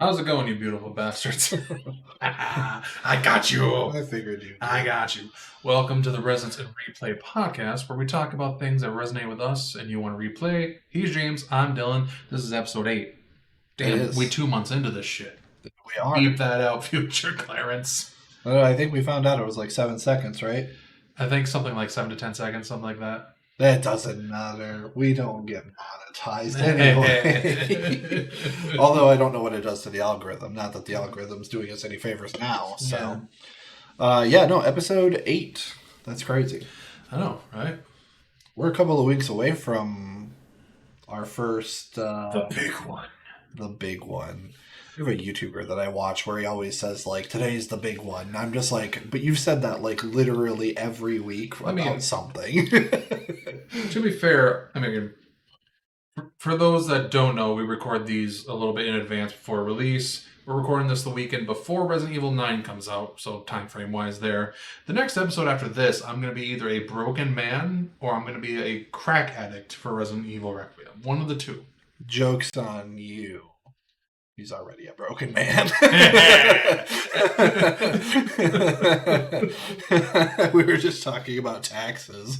How's it going, you beautiful bastards? I got you. I figured you. I got you. Welcome to the Resonance and Replay podcast, where we talk about things that resonate with us and you want to replay. He's James. I'm Dylan. This is episode 8. Damn, we 2 months into this shit. We are. Keep that out, future Clarence. I think we found out it was like 7 seconds, right? I think something like 7 to 10 seconds, something like that. That doesn't matter. We don't get monetized anyway. Although I don't know what it does to the algorithm. Not that the algorithm's doing us any favors now. So, episode 8. That's crazy. I know, right? We're a couple of weeks away from our first... the big one. The big one. I have a YouTuber that I watch where he always says, like, today's the big one. And I'm just like, but you've said that, like, literally every week about something. To be fair, I mean, for those that don't know, we record these a little bit in advance before release. We're recording this the weekend before Resident Evil 9 comes out, so time frame wise there. The next episode after this, I'm going to be either a broken man or I'm going to be a crack addict for Resident Evil Requiem. One of the two. Joke's on you. He's already a broken man. We were just talking about taxes.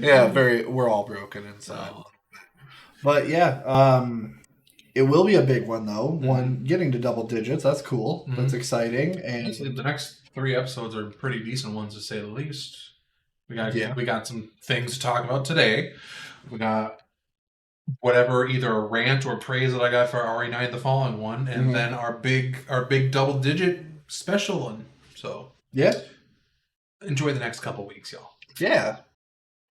Yeah, we're all broken inside. But yeah, it will be a big one though. Mm-hmm. One getting to double digits, that's cool. Mm-hmm. That's exciting. And the next 3 episodes are pretty decent ones to say the least. We got some things to talk about today. We got whatever, either a rant or praise that I got for RE9 the Fallen one, and then our big double digit special one. So yeah, enjoy the next couple weeks, y'all. Yeah.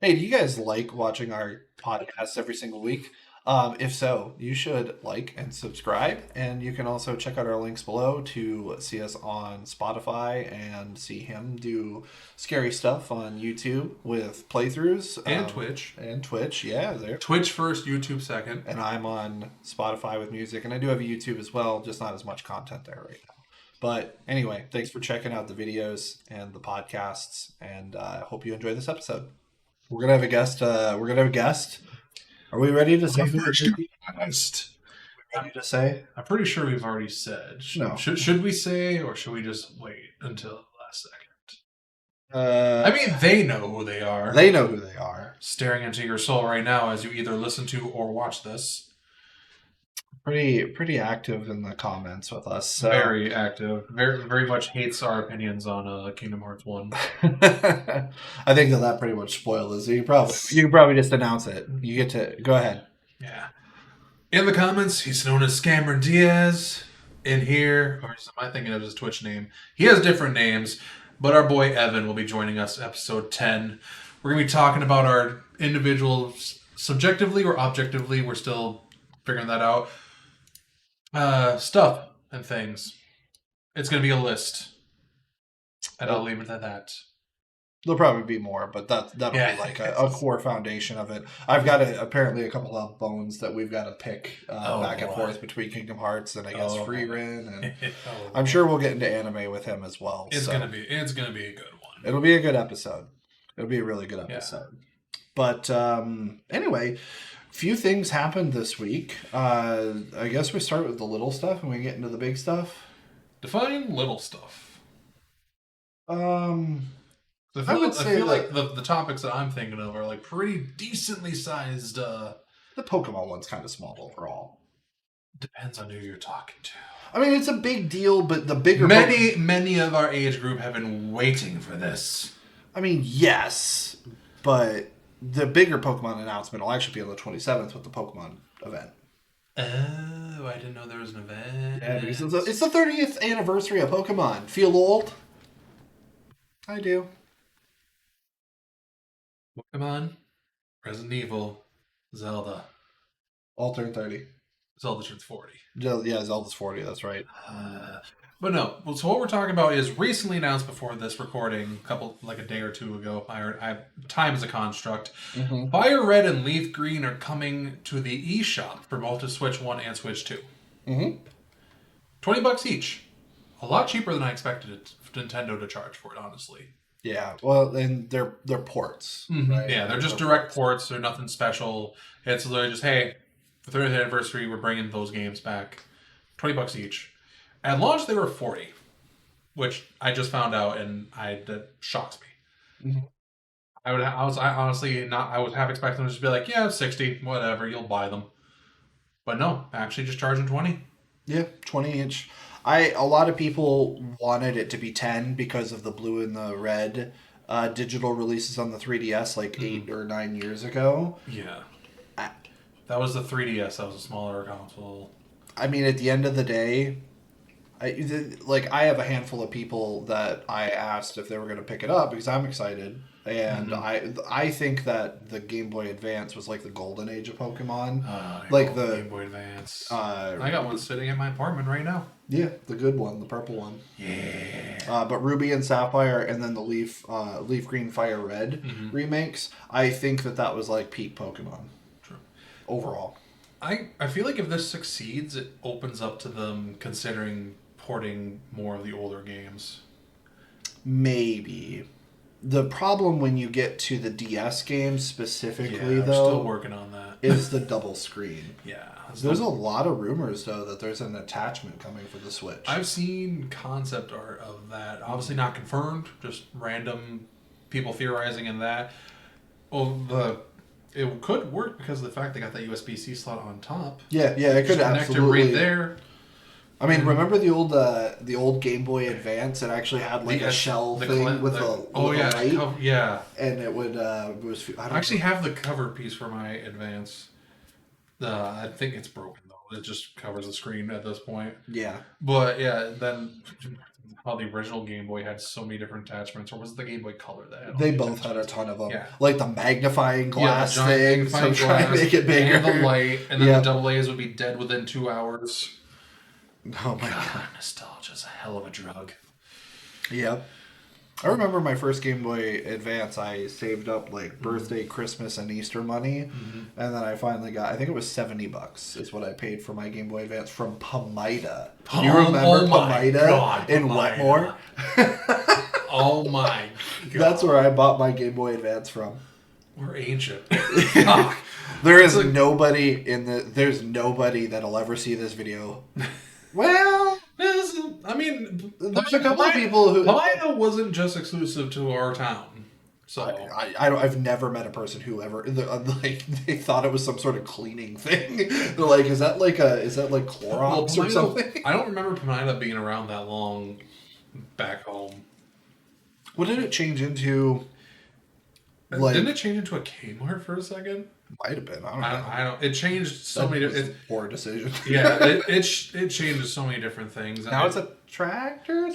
Hey, do you guys like watching our podcasts every single week? If so, you should like and subscribe, and you can also check out our links below to see us on Spotify and see him do scary stuff on YouTube with playthroughs. And Twitch. And Twitch, yeah. There. Twitch first, YouTube second. And I'm on Spotify with music, and I do have a YouTube as well, just not as much content there right now. But anyway, thanks for checking out the videos and the podcasts, and I hope you enjoy this episode. We're gonna have a guest. Are we ready to say who we're ready to say? I'm pretty sure we've already said. Should we say, or should we just wait until the last second? I mean, they know who they are. They know who they are. Staring into your soul right now as you either listen to or watch this. Pretty active in the comments with us. So. Very active. Very, very much hates our opinions on Kingdom Hearts 1. I think that pretty much spoiled it. So you can probably just announce it. You get to go ahead. Yeah. In the comments, he's known as Cameron Diaz. In here, or am I thinking of his Twitch name? He has different names, but our boy Evan will be joining us episode 10. We're going to be talking about our individuals subjectively or objectively. We're still figuring that out. Stuff and things. It's going to be a list. And I'll leave it at that. There'll probably be more, but that'll be like a core foundation of it. I've got apparently a couple of bones that we've got to pick back and forth between Kingdom Hearts and I guess Freerin, and I'm sure we'll get into anime with him as well. It's gonna be a good one. It'll be a good episode. It'll be a really good episode. Yeah. But anyway, few things happened this week. I guess we start with the little stuff and we get into the big stuff. Define little stuff. I would say feel like the topics that I'm thinking of are like pretty decently sized. The Pokemon one's kind of small overall. Depends on who you're talking to. I mean, it's a big deal, but the bigger... Many of our age group have been waiting for this. I mean, yes, but the bigger Pokemon announcement will actually be on the 27th with the Pokemon event. Oh, I didn't know there was an event. Yeah, because it's the 30th anniversary of Pokemon. Feel old? I do. Pokemon, Resident Evil, Zelda. All turn 30. Zelda turns 40. Yeah, Zelda's 40, that's right. But no, so what we're talking about is recently announced before this recording, a day or two ago. Time is a construct. Mm-hmm. Fire Red and Leaf Green are coming to the eShop for both the Switch 1 and Switch 2. Mm-hmm. $20 each. A lot cheaper than I expected Nintendo to charge for it, honestly. Yeah, well, and they're ports. Mm-hmm. Right? Yeah, they're just direct ports. They're nothing special. It's literally just, hey, for 30th anniversary, we're bringing those games back, $20 each. At launch, they were $40, which I just found out, and that shocks me. Mhm. I honestly not. I was half expecting them to just be like, yeah, 60, whatever, you'll buy them. But no, actually, just charging 20. Yeah, 20 inch. A lot of people wanted it to be 10 because of the blue and the red digital releases on the 3DS like 8 or 9 years ago. Yeah. That was the 3DS. That was a smaller console. I mean, at the end of the day, I have a handful of people that I asked if they were going to pick it up because I'm excited. And I think that the Game Boy Advance was like the golden age of Pokemon. Like the Game Boy Advance. I got one sitting in my apartment right now. Yeah, the good one, the purple one. Yeah. But Ruby and Sapphire, and then the Leaf Green, Fire Red remakes. I think that was like peak Pokemon. True. Overall, I feel like if this succeeds, it opens up to them considering porting more of the older games. Maybe. The problem when you get to the DS games specifically, I'm though, still working on that, is the double screen. Yeah. There's a lot of rumors, though, that there's an attachment coming for the Switch. I've seen concept art of that. Obviously not confirmed, just random people theorizing in that. Well, it could work because of the fact they got that USB-C slot on top. Yeah, it could absolutely. Connect it right there. I mean, remember the old Game Boy Advance? It actually had like a shell thing with a light. Yeah. And it would I actually have the cover piece for my Advance. I think it's broken though. It just covers the screen at this point. Yeah. But yeah, then how the original Game Boy had so many different attachments, or was it the Game Boy Color that had? They both had a ton of them. Yeah. Like the magnifying glass thing, magnifying trying to make it bigger. And the light, and then the double A's would be dead within 2 hours. Oh my god. Nostalgia's a hell of a drug. Yep. I remember my first Game Boy Advance. I saved up like birthday, Christmas, and Easter money, and then I finally got. I think it was $70 is what I paid for my Game Boy Advance from Pamida. You remember Pamida in Wetmore? Oh my god! That's where I bought my Game Boy Advance from. We're ancient. There's nobody that'll ever see this video. Well, I mean, there's a couple of people who. Pamida wasn't just exclusive to our town. So I've never met a person who ever they thought it was some sort of cleaning thing. They're like, is that like Clorox or something? I don't remember Pamida being around that long back home. What did it change into? Didn't it change into a Kmart for a second? Might have been. I don't. It changed so many. It's poor decision. Yeah, it changes so many different things. Now it's a tractor.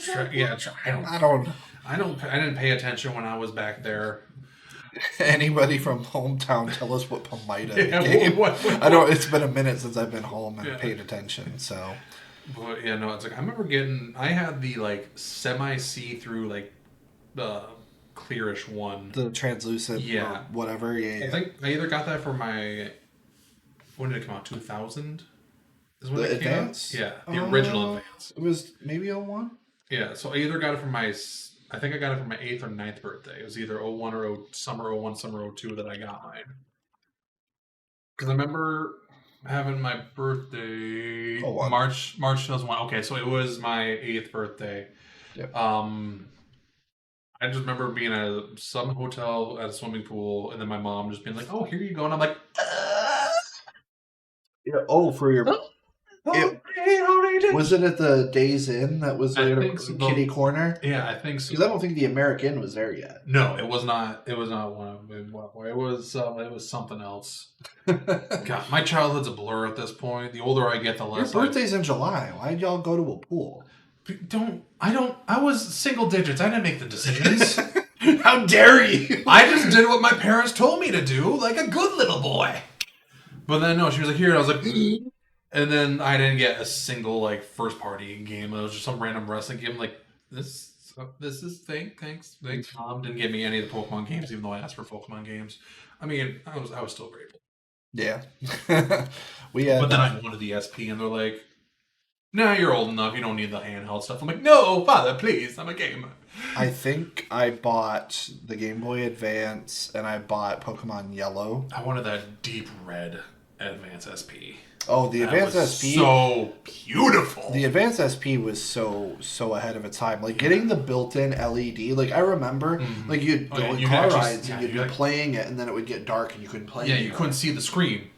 I didn't pay attention when I was back there. Anybody from hometown, tell us what Pamida became. I don't. It's been a minute since I've been home and paid attention. So, but yeah, no, it's like I remember I had the like semi see-through like the clearish one, the translucent, or whatever. Yeah, I think I either got that for my. When did it come out? 2000 is when the it came Advance. Out? Yeah, the original Advance. It was maybe 01? Yeah, so I either got it for my. I think I got it for my 8th or 9th birthday. It was either 01 or summer 01, summer 02 that I got mine. Because I remember having my birthday March 2001. Okay, so it was my 8th birthday. Yep. I just remember being at some hotel at a swimming pool, and then my mom just being like, "Oh, here you go," and I'm like, "Yeah." Oh, for your. Was it at the Days Inn that was kitty corner? Yeah, I think so. Because I don't think the American was there yet. No, it was not. It was not one of them. It was something else. God, my childhood's a blur at this point. The older I get, the less. Your birthday's in July. Why'd y'all go to a pool? I was single digits. I didn't make the decisions. How dare you? I just did what my parents told me to do, like a good little boy. But then no, she was like, "Here," and I was like, and then I didn't get a single like first party game. It was just some random wrestling game. Like this is thanks. Mom didn't give me any of the Pokemon games, even though I asked for Pokemon games. I mean, I was still grateful. Yeah, But then I wanted the SP, and they're like, "Nah, you're old enough. You don't need the handheld stuff." I'm like, "No, Father, please. I'm a gamer." I think I bought the Game Boy Advance and I bought Pokemon Yellow. I wanted that deep red. Advance SP. Oh, the Advanced SP. So beautiful. The Advanced SP was so ahead of its time. Like getting the built-in LED. Like I remember, like you'd go on car rides and you'd be playing it, and then it would get dark and you couldn't play. Yeah, you couldn't see the screen.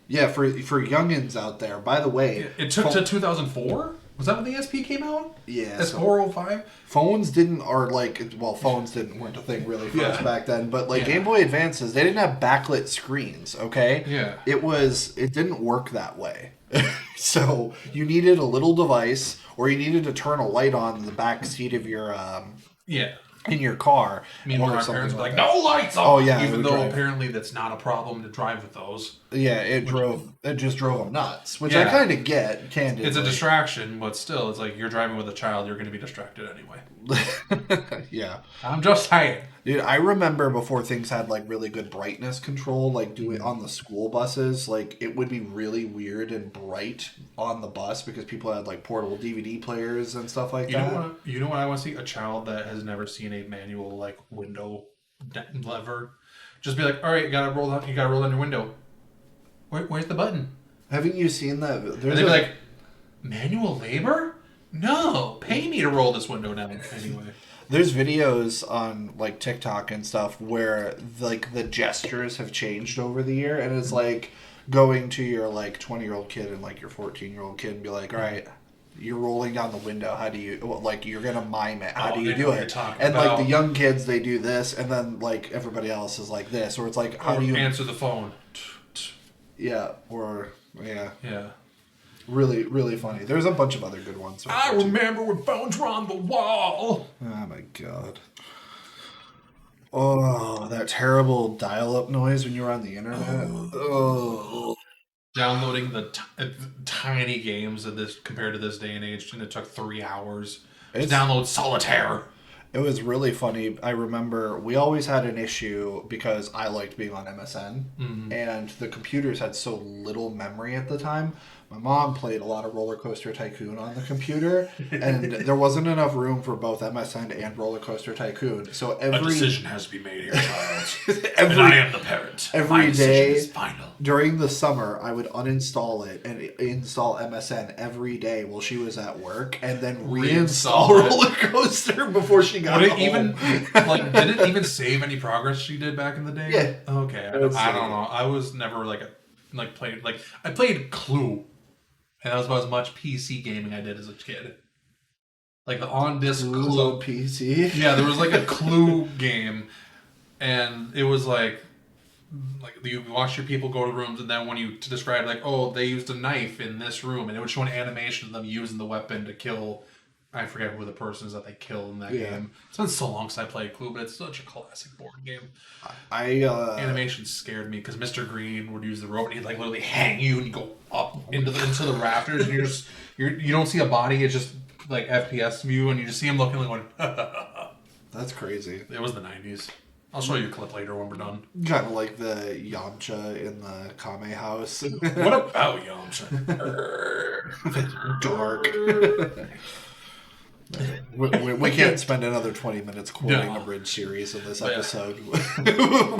Yeah, for youngins out there. By the way, it took to 2004. Was that when the SP came out? Yeah, S405. Phones weren't a thing really for us back then. But like Game Boy Advances, they didn't have backlit screens. Okay. Yeah. It didn't work that way. So you needed a little device, or you needed to turn a light on in the back seat of your in your car. Meanwhile, our parents were like, "No lights on." Oh yeah, even though apparently that's not a problem to drive with those. Yeah, it just drove them nuts, which I kind of get. Candidly, it's a distraction, but still, it's like you're driving with a child. You're going to be distracted anyway. Yeah, I'm just saying. Dude, I remember before things had like really good brightness control, like doing on the school buses, like it would be really weird and bright on the bus because people had like portable DVD players and stuff like that. You know what I want to see? A child that has never seen a manual like window lever. Just be like, all right, you gotta roll down your window. Where's the button? Haven't you seen that? And they'd be like, manual labor? No, pay me to roll this window down anyway. There's videos on like TikTok and stuff where like the gestures have changed over the year, and it's like going to your like 20-year-old kid and like your 14-year-old kid and be like, all right, you're rolling down the window. How do you like? You're gonna mime it. How do you do it? And like the young kids, they do this, and then like everybody else is like this, or it's like how do you answer the phone? Yeah, or yeah. Really, really funny. There's a bunch of other good ones. I remember when phones were on the wall. Oh my god. Oh, that terrible dial-up noise when you were on the internet. Oh. Downloading the tiny games of this compared to this day and age, and it took 3 hours to download Solitaire. It was really funny. I remember we always had an issue because I liked being on MSN, and the computers had so little memory at the time. My mom played a lot of Roller Coaster Tycoon on the computer, and there wasn't enough room for both MSN and Roller Coaster Tycoon. So a decision has to be made here, child. And I am the parent. Every day is final. During the summer, I would uninstall it and install MSN every day while she was at work, and then reinstall Roller Coaster before she got home. Did it even save any progress she did back in the day? Yeah. Okay. I don't know. I was never I played Clue. And that was about as much PC gaming I did as a kid. Like the on-disc Clue. On PC? Yeah, there was like a Clue game. And it was like you watch your people go to rooms, and then when you describe like, oh, they used a knife in this room, and it would show an animation of them using the weapon to kill, I forget who the person is that they kill in that game. It's been so long since I played Clue, but it's such a classic board game. Animation scared me because Mr. Green would use the rope and he'd like literally hang you and you go up into the rafters, and you don't see a body. It's just like FPS view, and you just see him looking like going. That's crazy. It was the 90s. I'll show you a clip later when we're done. Kind of like the Yamcha in the Kame house. What about Yamcha? Dark. We can't spend another 20 minutes quoting the Bridge series in this episode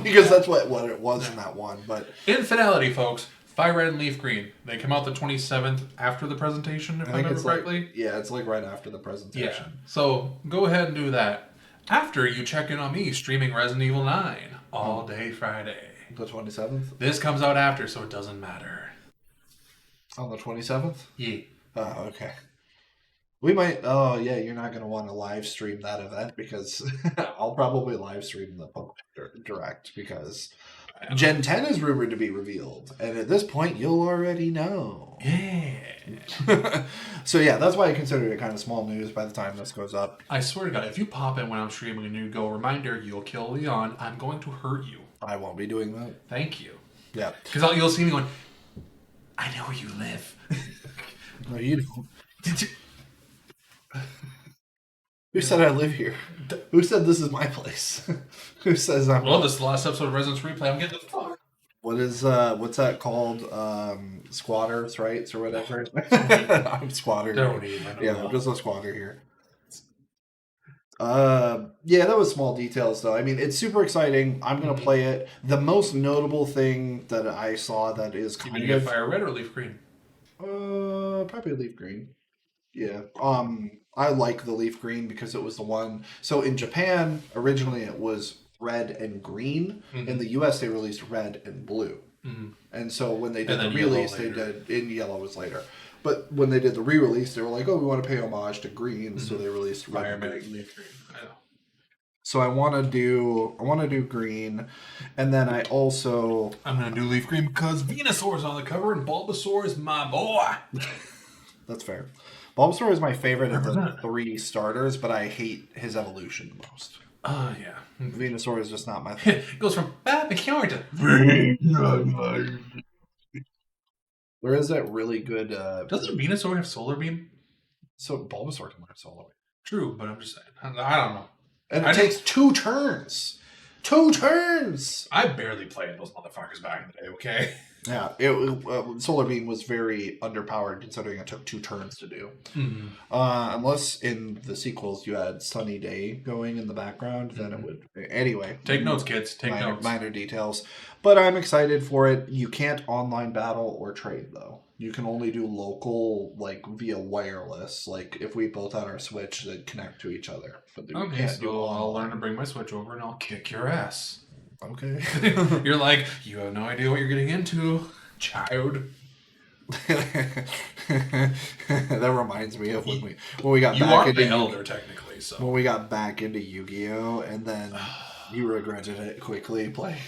because that's what it was in that one. But Infidelity, folks. Fire Red and Leaf Green. They come out the 27th after the presentation, if I remember correctly. It's like right after the presentation. Yeah. So go ahead and do that. After you check in on me streaming Resident Evil 9 all day Friday. The 27th? This comes out after, so it doesn't matter. On the 27th? Yeah. Oh, okay. We might... Oh, yeah, you're not going to want to live stream that event because I'll probably live stream the Pokemon Direct because Gen 10 is rumored to be revealed. And at this point, you'll already know. Yeah. So, yeah, that's why I consider it kind of small news by the time this goes up. I swear to God, if you pop in when I'm streaming and you go, reminder, you'll kill Leon, I'm going to hurt you. I won't be doing that. Thank you. Yeah. Because you'll see me going, I know where you live. No, you don't. Who said I live here? Who said this is my place? Who says I'm... Well, this is the last episode of Residence Replay. I'm getting the fuck. What's that called? Squatters' rights or whatever? I'm squatter. Don't even. Yeah, I'm just a squatter here. Yeah, that was small details though. I mean, it's super exciting. I'm gonna play it. The most notable thing that I saw that is You kind mean you of get fire red or leaf green? probably leaf green. Yeah. I like the leaf green because it was the one. So in Japan, originally it was red and green. In the US, they released red and blue. And so when they did the release, they did in yellow was later. But when they did the re-release, they were like, "Oh, we want to pay homage to green," so they released red Fire and red, green. leaf green. I know. So I want to do green, and then I'm gonna do leaf green because Venusaur's on the cover and Bulbasaur is my boy. That's fair. Bulbasaur is my favorite of the 3 starters, but I hate his evolution the most. Oh yeah. Venusaur is just not my thing. It goes from backyard to There is that really good. Doesn't Venusaur have solar beam? So Bulbasaur can learn Solar. True, but I'm just saying. I don't know. And it takes 2 turns. 2 turns. I barely played those motherfuckers back in the day. Okay. Yeah, Solar Beam was very underpowered considering it took 2 turns to do. Unless in the sequels you had Sunny Day going in the background, then it would. Anyway. Take notes, kids. Take notes. Minor details. But I'm excited for it. You can't online battle or trade, though. You can only do local, like, via wireless. Like, if we both had our Switch, they'd connect to each other. But you can't do so I'll learn to bring my Switch over and I'll kick your ass. Okay. You're like, you have no idea what you're getting into, child. That reminds me of when we got you back are into the elder technically, so when we got back into Yu-Gi-Oh, and then you regretted it quickly playing.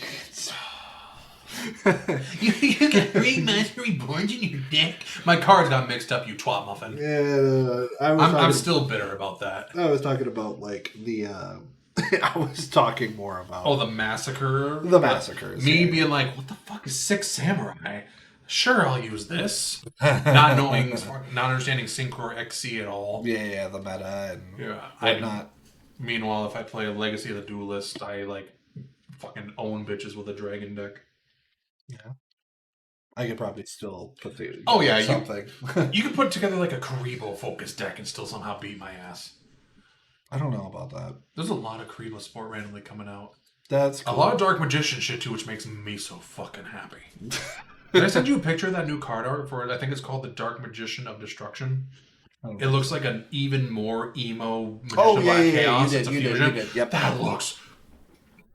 you got 3 Master Reborns in your deck. My cards got mixed up, you twat muffin. Yeah, I'm still bitter about that. I was talking about like the. I was talking more about the massacre. The massacres. Me being like, what the fuck is 6 Samurai? Sure, I'll use this. not understanding Synchro or XC at all. Yeah, the meta and whatnot. Meanwhile, if I play Legacy of the Duelist, I like fucking own bitches with a dragon deck. Yeah. I could probably still put the something. You could put together like a Karibo focused deck and still somehow beat my ass. I don't know about that. There's a lot of Karibo Sport randomly coming out. That's cool. A lot of Dark Magician shit too, which makes me so fucking happy. Did I send you a picture of that new card art for it? I think it's called the Dark Magician of Destruction. It looks like an even more emo Magician of Black Chaos. You did. Yep. That looks.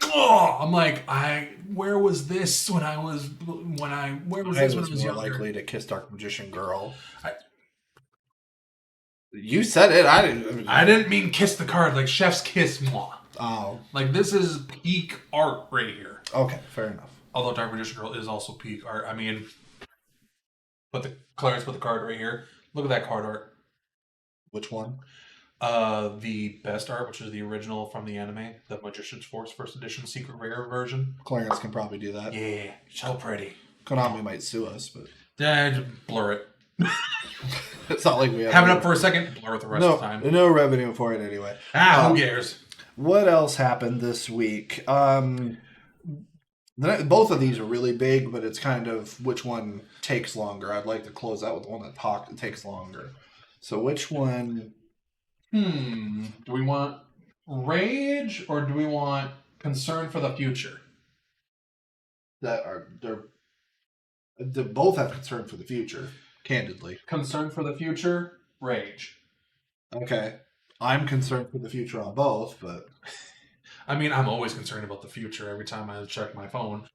Oh, I'm like, where was this when I was more likely to kiss Dark Magician Girl. You said it. I didn't mean kiss the card like chef's kiss moi. Oh. Like this is peak art right here. Okay, fair enough. Although Dark Magician Girl is also peak art. I mean, put the card right here. Look at that card art. Which one? The best art, which is the original from the anime, the Magician's Force First Edition Secret Rare version. Clarence can probably do that. Yeah, so pretty. Konami might sue us, but just blur it. It's not like we have it up for a second, blur it the rest of the time. No revenue for it anyway. Who cares? What else happened this week? Both of these are really big, but it's kind of which one takes longer. I'd like to close out with the one that takes longer. So which one? Do we want rage or do we want concern for the future? They both have concern for the future. Candidly, concern for the future, rage. Okay, I'm concerned for the future on both, but I mean, I'm always concerned about the future every time I check my phone.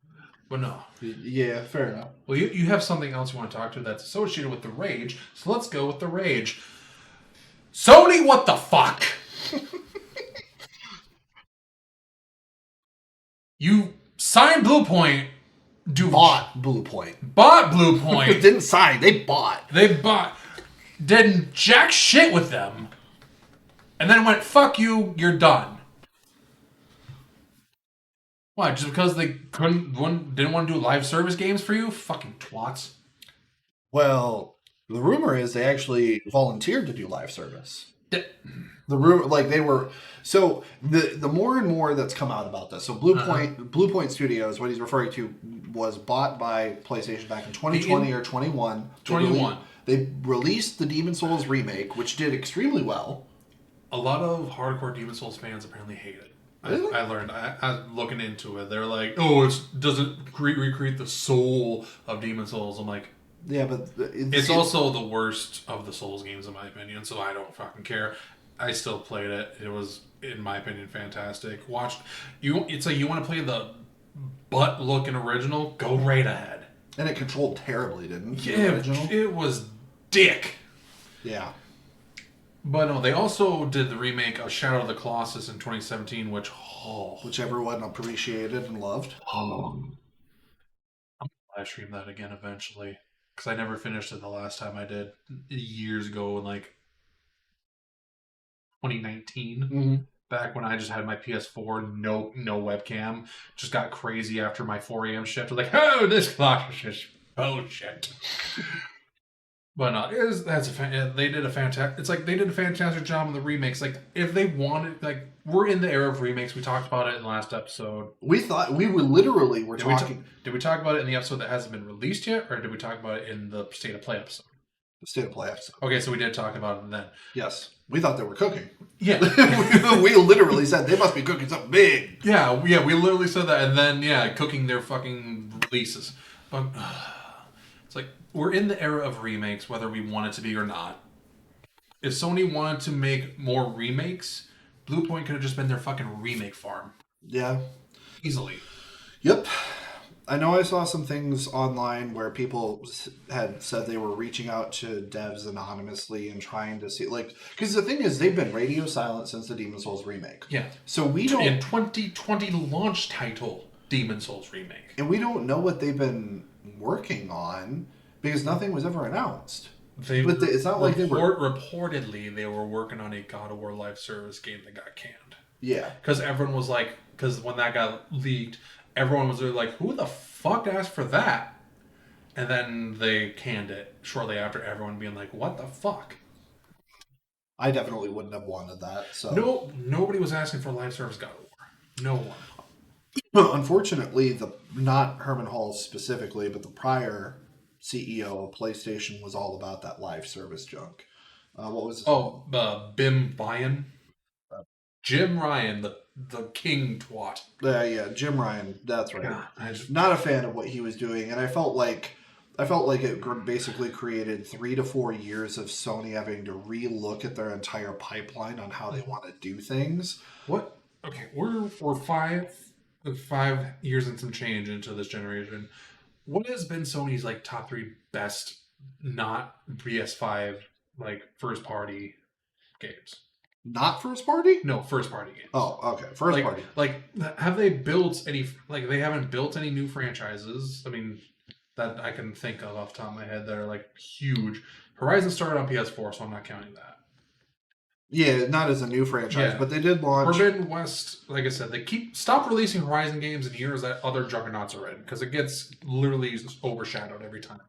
But no. Yeah, fair enough. Well, you have something else you want to talk to that's associated with the rage, so let's go with the rage. Sony, what the fuck? You signed Bluepoint. Bought Bluepoint. Bought Bluepoint. Didn't sign. They bought. Did jack shit with them. And then went, fuck you, you're done. Why? Just because they didn't want to do live service games for you? Fucking twats. Well, the rumor is they actually volunteered to do live service. The rumor, like they were. So the more and more that's come out about this. So Bluepoint Studios, what he's referring to, was bought by PlayStation back in 2020 or 21. 21. They released the Demon's Souls remake, which did extremely well. A lot of hardcore Demon Souls fans apparently hate it. Really? I learned. I looking into it. They're like, "Oh, it doesn't recreate the soul of Demon Souls." I'm like, Yeah, but it's also the worst of the Souls games in my opinion. So I don't fucking care. I still played it. It was, in my opinion, fantastic. Watch you. It's like you want to play the butt looking original. Go right ahead. And it controlled terribly, didn't it? Yeah, it was dick. Yeah. But no, they also did the remake of Shadow of the Colossus in 2017, which everyone appreciated and loved. I'm gonna live stream that again eventually because I never finished it the last time I did years ago in like 2019. Mm-hmm. Back when I just had my PS4, no webcam, just got crazy after my 4 a.m. shift. I was like, oh, this clock is just bullshit. But no, they did a fantastic. It's like they did a fantastic job on the remakes. Like if they wanted, like we're in the era of remakes. We talked about it in the last episode. We thought we were literally talking. Did we talk about it in the episode that hasn't been released yet, or did we talk about it in the State of Play episode? The State of Play episode. Okay, so we did talk about it then. Yes, we thought they were cooking. Yeah, we literally said they must be cooking something big. Yeah, we literally said that, and then cooking their fucking releases. But it's like we're in the era of remakes, whether we want it to be or not. If Sony wanted to make more remakes, Blue Point could have just been their fucking remake farm. Yeah, easily. Yep. I know I saw some things online where people had said they were reaching out to devs anonymously and trying to see, like, because the thing is, they've been radio silent since the Demon Souls remake. Yeah. So we don't. In 2020 launch title, Demon Souls remake. And we don't know what they've been working on because nothing was ever announced. It's not like they were. Reportedly, they were working on a God of War live service game that got canned. Yeah. Because everyone was like, because when that got leaked, everyone was really like, who the fuck asked for that? And then they canned it shortly after, everyone being like, what the fuck? I definitely wouldn't have wanted that. So no, nobody was asking for live service God of War. No one. Unfortunately, not Herman Hulse specifically, but the prior CEO of PlayStation was all about that live service junk. What was his name? Bim Ryan? Jim Ryan, the king twat. Yeah, Jim Ryan. That's right. God, not a fan of what he was doing, and I felt like it basically created 3 to 4 years of Sony having to re-look at their entire pipeline on how they want to do things. What? Okay, we're 5 years and some change into this generation. What has been Sony's like top 3 best not PS5 like first party games? Not first party? No, first party games. Oh, okay. First party. Like, have they built any, like, they haven't built any new franchises, I mean, that I can think of off the top of my head that are, like, huge. Horizon started on PS4, so I'm not counting that. Yeah, not as a new franchise, but they did launch... Forbidden West, like I said, they stop releasing Horizon games in years that other juggernauts are in, because it gets literally overshadowed every time.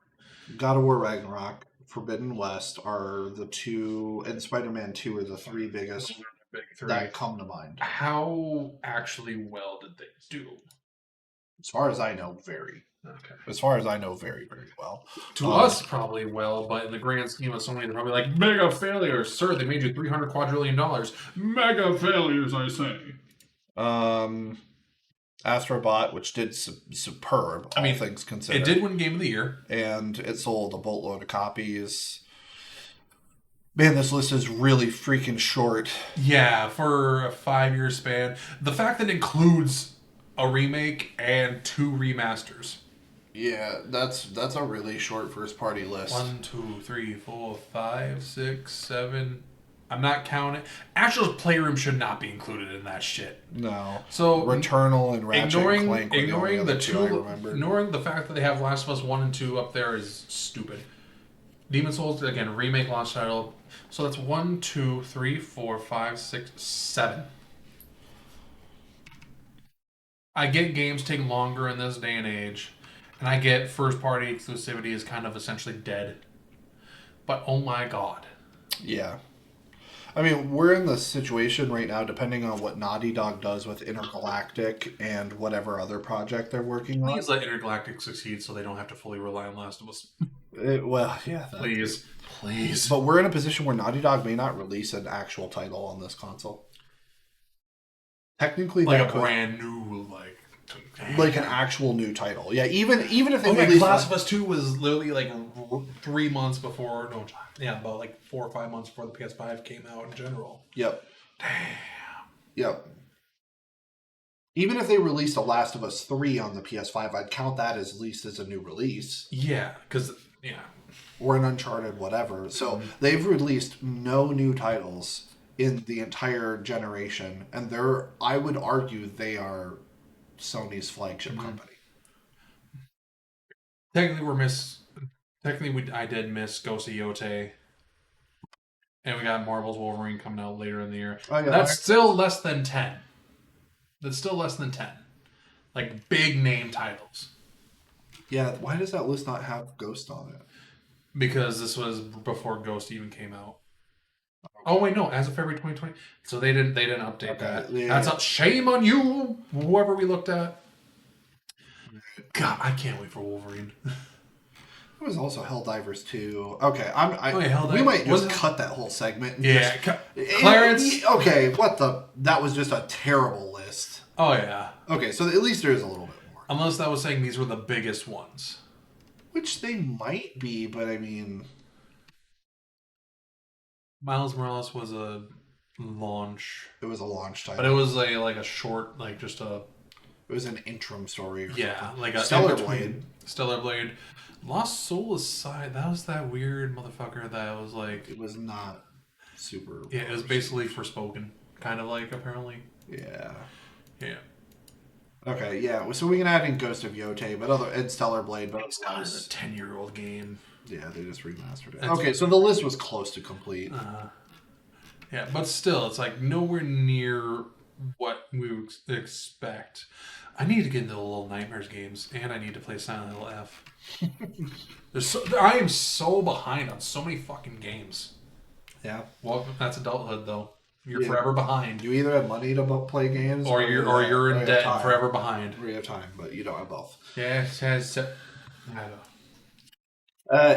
God of War Ragnarok, Forbidden West are the 2, and Spider-Man 2 are the 3 biggest big 3 that come to mind. How actually well did they do? As far as I know, very. Okay. As far as I know, very, very well. To us, probably well, but in the grand scheme of Sony, they're probably like, mega failures. Sir, they made you $300 quadrillion. Mega failures, I say. Astrobot, which did superb, all things considered. It did win Game of the Year. And it sold a boatload of copies. Man, this list is really freaking short. Yeah, for a 5-year span. The fact that it includes a remake and 2 remasters. Yeah, that's a really short first party list. 1, 2, 3, 4, 5, 6, 7. I'm not counting. Actual Playroom should not be included in that shit. No. So Returnal and Ratchet and Clank were ignoring the the two I remember. Ignoring the fact that they have Last of Us 1 and 2 up there is stupid. Demon Souls, again, remake launch title. So that's 1, 2, 3, 4, 5, 6, 7. I get games take longer in this day and age, and I get first party exclusivity is kind of essentially dead. But oh my god. Yeah. I mean, we're in the situation right now, depending on what Naughty Dog does with Intergalactic and whatever other project they're working on. Please let Intergalactic succeed so they don't have to fully rely on Last of Us. Well, yeah. Please. Please. But we're in a position where Naughty Dog may not release an actual title on this console. Technically, like a brand new, like an actual new title. Yeah, even if they release Last of Us 2 was literally like 3 months before, about like 4 or 5 months before the PS5 came out in general. Yep. Damn. Yep. Even if they released The Last of Us 3 on the PS5, I'd count that at least as a new release. Yeah, because, or an Uncharted whatever. So they've released no new titles in the entire generation, and I would argue they are Sony's flagship company. Technically, I did miss Ghost of Yotei, and we got Marvel's Wolverine coming out later in the year. Oh, yeah, That's still less than 10. That's still less than 10. Like, big name titles. Yeah, why does that list not have Ghost on it? Because this was before Ghost even came out. Oh wait, no, as of February 2020. So they didn't update that. Yeah. That's a shame on you, whoever we looked at. God, I can't wait for Wolverine. There was also Helldivers 2. Okay, we might just cut that whole segment. Yeah, Clarence. Okay, that was just a terrible list. Oh yeah. Okay, so at least there is a little bit more. Unless that was saying these were the biggest ones. Which they might be, but I mean... Miles Morales was a launch. It was a launch title. But it was like a short, just a... It was an interim story. Yeah, like a... Stellar Blade. Stellar Blade. Lost Soul Aside, that was that weird motherfucker that was like... It was not super... Yeah, it was basically Forspoken. Kind of like, apparently. Yeah. Yeah. Okay, yeah. So we can add in Ghost of Yotei, and Stellar Blade, but it's kind of a 10-year-old game. Yeah, they just remastered it. Okay, so the list was close to complete. Yeah, but still, it's like nowhere near what we would expect. I need to get into the Little Nightmares games, and I need to play Silent Hill F. I am so behind on so many fucking games. Yeah. Well, that's adulthood, though. You're forever behind. You either have money to play games, or you're in debt and forever behind. Or you have time, but you don't have both. Yeah,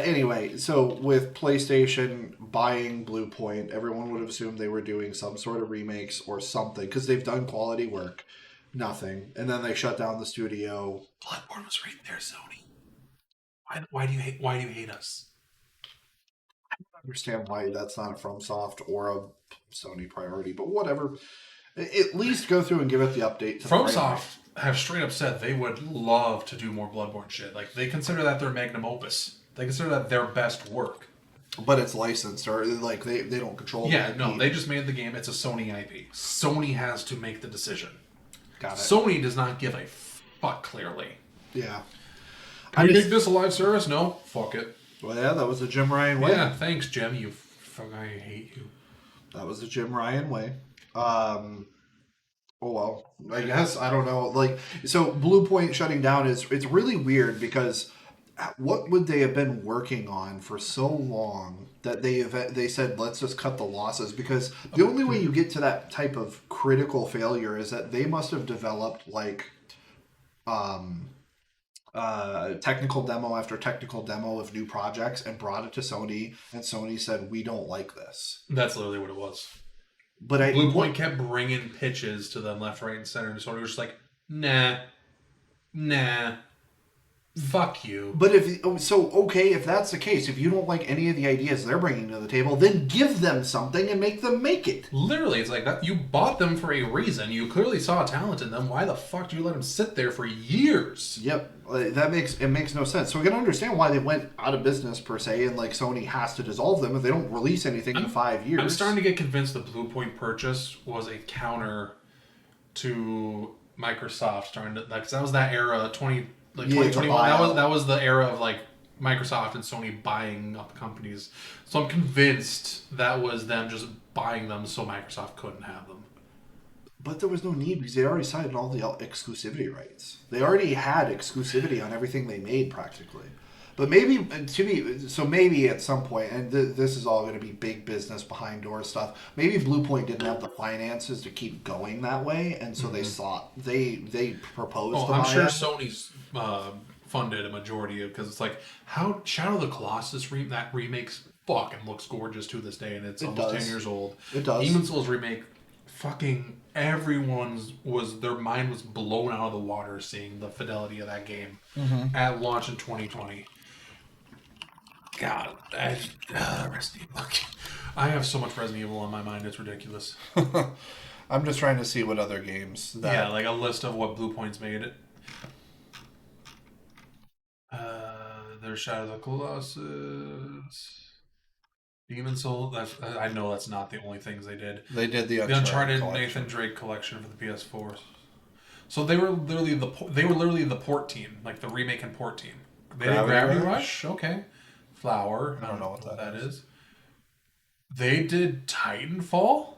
anyway, so with PlayStation buying Bluepoint, everyone would have assumed they were doing some sort of remakes or something because they've done quality work. Nothing, and then they shut down the studio. Bloodborne was right there, Sony. Why do you hate us? I don't understand why that's not a FromSoft or a Sony priority, but whatever. At least go through and give it the update. FromSoft have straight up said they would love to do more Bloodborne shit. Like, they consider that their magnum opus. They consider that their best work. But it's licensed, or like they don't control the IP. No, they just made the game. It's a Sony IP. Sony has to make the decision. Got it. Sony does not give a fuck, clearly. Yeah. Can you make this a live service? No. Fuck it. Well, yeah, that was the Jim Ryan way. Yeah, thanks, Jim. You fuck, I hate you. That was the Jim Ryan way. Oh well, I guess I don't know. Like, so Bluepoint shutting down it's really weird because what would they have been working on for so long that they said let's just cut the losses? Because the only way you get to that type of critical failure is that they must have developed like technical demo after technical demo of new projects and brought it to Sony, and Sony said we don't like this. That's literally what it was. But Bluepoint kept bringing pitches to them left, right, and center, and Sony was just like, nah, fuck you. But if that's the case, if you don't like any of the ideas they're bringing to the table, then give them something and make them make it. Literally, it's like that. You bought them for a reason. You clearly saw talent in them. Why the fuck do you let them sit there for years? Yep, that makes no sense. So we can understand why they went out of business per se, and like Sony has to dissolve them if they don't release anything in 5 years. I'm starting to get convinced the Bluepoint purchase was a counter to Microsoft starting to, because that was that era 2021. That was the era of like Microsoft and Sony buying up companies. So I'm convinced that was them just buying them so Microsoft couldn't have them. But there was no need because they already signed all the exclusivity rights. They already had exclusivity on everything they made practically. But maybe maybe at some point, and this is all going to be big business behind door stuff. Maybe Blue Point didn't have the finances to keep going that way, and so they proposed. Oh, I'm sure Sony's funded a majority of, because it's like how Shadow of the Colossus that remake fucking looks gorgeous to this day, and it's almost 10 years old. It does. Demon Souls remake, fucking their mind was blown out of the water seeing the fidelity of that game at launch in 2020. God, Resident Evil. I have so much Resident Evil on my mind, it's ridiculous. I'm just trying to see what other games. Like a list of what Blue Point's made. There's Shadow of the Colossus. Demon Soul. I know that's not the only things they did. They did the Uncharted Nathan Drake collection for the PS4. So they were literally the port team, like the remake and port team. They did Gravity Rush. Okay. Flower. I don't know what that is. They did Titanfall.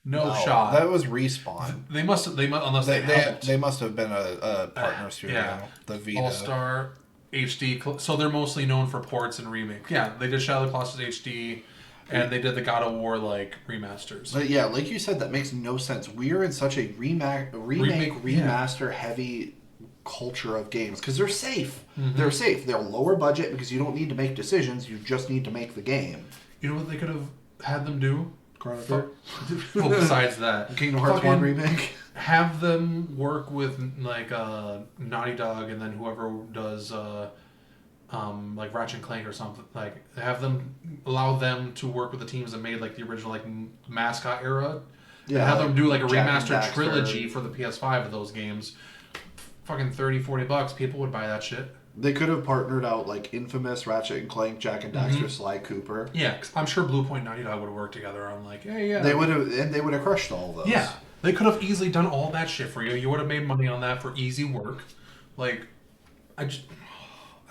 No shot. That was Respawn. They must unless they must have been a partner studio. Yeah. The Vita. All-Star HD. So they're mostly known for ports and remakes. Yeah, they did Shadow of the Colossus HD, and they did the God of War remasters. But yeah, like you said, that makes no sense. We're in such a remaster heavy culture of games because they're safe. They're safe. They're lower budget because you don't need to make decisions. You just need to make the game. You know what they could have had them do? Chrono Trigger. Well, besides that, Kingdom Hearts 1 remake. Have them work with like Naughty Dog, and then whoever does like Ratchet and Clank or something. Like allow them to work with the teams that made like the original like mascot era. Yeah. And have them do like a remastered trilogy for the PS5 of those games. Fucking $30-$40, people would buy that shit. They could have partnered out like Infamous, Ratchet and Clank, Jak and Daxter, Sly Cooper. Yeah, cause I'm sure Blue Point and Naughty Dog would have worked together on like, hey, yeah. They would have crushed all of those. Yeah, they could have easily done all that shit for you. You would have made money on that for easy work. Like, I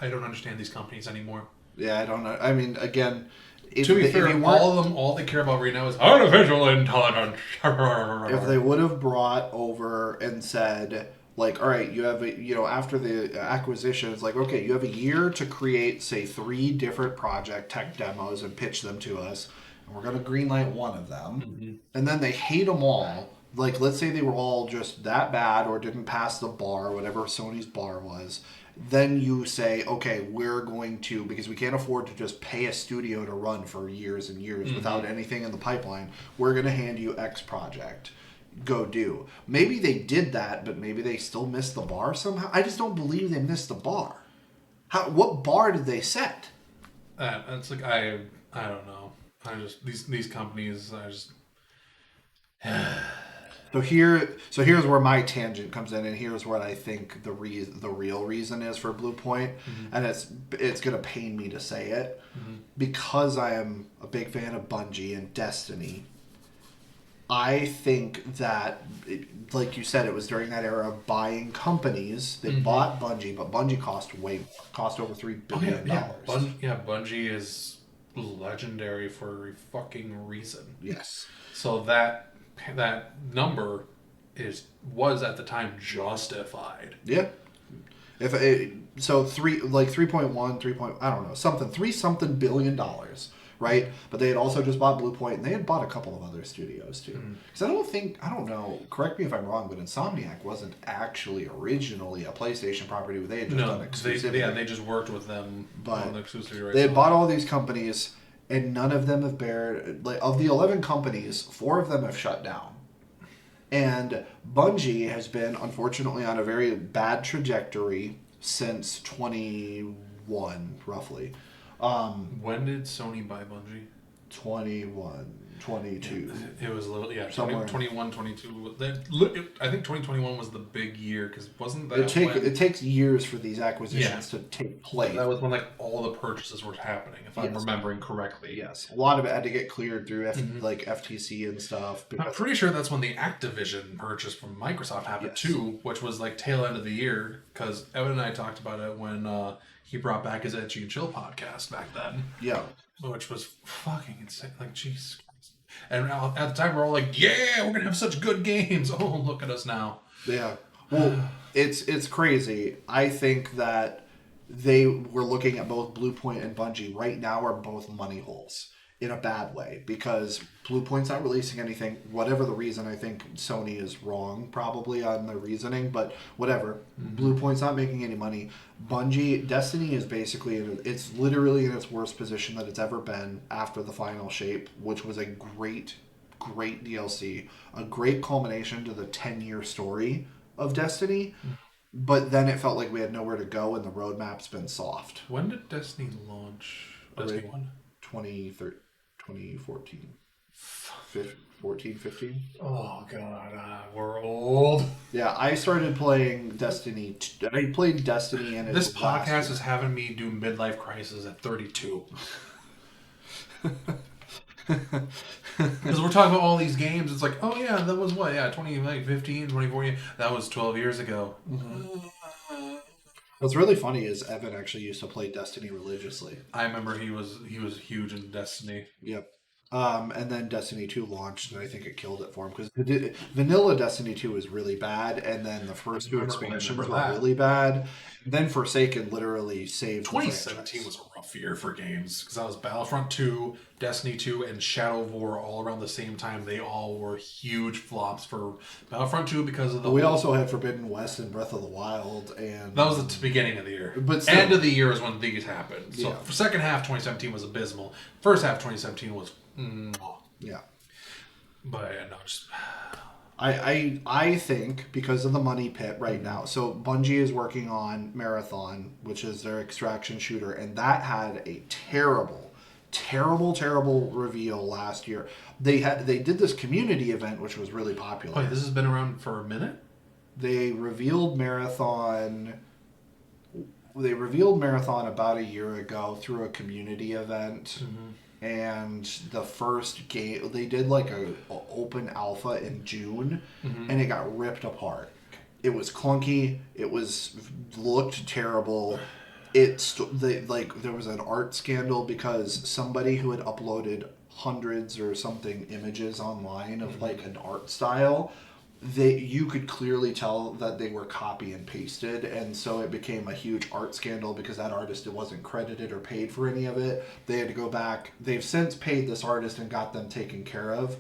don't understand these companies anymore. Yeah, I don't know. I mean, again, to be fair, all they care about right now is artificial intelligence. If they would have brought over and said, like, all right, you have after the acquisition, it's like, okay, you have a year to create, say, 3 different project tech demos and pitch them to us, and we're going to greenlight one of them, and then they hate them all. Like, let's say they were all just that bad or didn't pass the bar, whatever Sony's bar was. Then you say, okay, we're going to, because we can't afford to just pay a studio to run for years and years without anything in the pipeline, we're going to hand you X project. Go do. Maybe they did that, but maybe they still missed the bar somehow. I just don't believe they missed the bar. What bar did they set? It's like I don't know. These companies. So here's where my tangent comes in, and here's what I think the real reason is for Blue Point, and it's gonna pain me to say it, because I am a big fan of Bungie and Destiny. I think that, like you said, it was during that era of buying companies. They bought Bungie, but Bungie cost over $3 billion. Bungie is legendary for a fucking reason. Yes. So that number was at the time justified. Yeah. If it, so 3.1, I don't know, something billion dollars. Right, but they had also just bought Blue Point, and they had bought a couple of other studios too. Because I don't know. Correct me if I'm wrong, but Insomniac wasn't actually originally a PlayStation property. They had just done exclusivity. They just worked with them on the exclusivity rights. They had bought all these companies, and none of them have bared. Like, of the 11 companies, 4 of them have shut down, and Bungie has been unfortunately on a very bad trajectory since 21, roughly. When did Sony buy Bungie? 21, 22. It was a little, somewhere. 21, 22. I think 2021 was the big year, because wasn't that it takes years for these acquisitions to take place. That was when like all the purchases were happening, if I'm remembering correctly. Yes, a lot of it had to get cleared through like FTC and stuff. I'm pretty sure that's when the Activision purchase from Microsoft happened too, which was like tail end of the year, because Evan and I talked about it when he brought back his Etchy and Chill podcast back then. Yeah. Which was fucking insane. Like, jeez. And at the time, we're all like, yeah, we're going to have such good games. Oh, look at us now. Yeah. Well, it's crazy. I think that they were looking at both Bluepoint and Bungie right now are both money holes in a bad way because Bluepoint's not releasing anything. Whatever the reason, I think Sony is wrong probably on their reasoning, but whatever. Bluepoint's not making any money. Bungie, Destiny is basically, it's literally in its worst position that it's ever been after the final shape, which was a great DLC, a great culmination to the 10-year story of Destiny. But then it felt like we had nowhere to go, and the roadmap's been soft. When did Destiny launch? Destiny 1? 2014. 14, 15? Oh, God. We're old. Yeah, I started playing Destiny. I played Destiny, and this podcast is having me do midlife crisis at 32. Because we're talking about all these games. It's like, oh, yeah, that was what? Yeah, 2015, 2014. That was 12 years ago. What's really funny is Evan actually used to play Destiny religiously. I remember he was huge in Destiny. Yep. And then Destiny 2 launched, and I think it killed it for him because vanilla Destiny 2 was really bad, and then the first two expansions were really bad. Then Forsaken literally saved. 2017 was a rough year for games because that was Battlefront 2, Destiny 2, and Shadow of War all around the same time. They all were huge flops for Battlefront 2 because of the. We also had Forbidden West and Breath of the Wild, and that was the beginning of the year. But still, end of the year is when these happened. So for second half 2017 was abysmal. First half 2017 was. Yeah. But no, just I think because of the money pit right now. So Bungie is working on Marathon, which is their extraction shooter, and that had a terrible reveal last year. They did this community event which was really popular. Wait, this has been around for a minute? They revealed Marathon about a year ago through a community event. And the first game, they did like a open alpha in June, and it got ripped apart. It was clunky. It looked terrible. There was an art scandal because somebody who had uploaded hundreds or something images online of like an art style, you could clearly tell that they were copy and pasted, and so it became a huge art scandal because that artist wasn't credited or paid for any of it. They had to go back. They've since paid this artist and got them taken care of,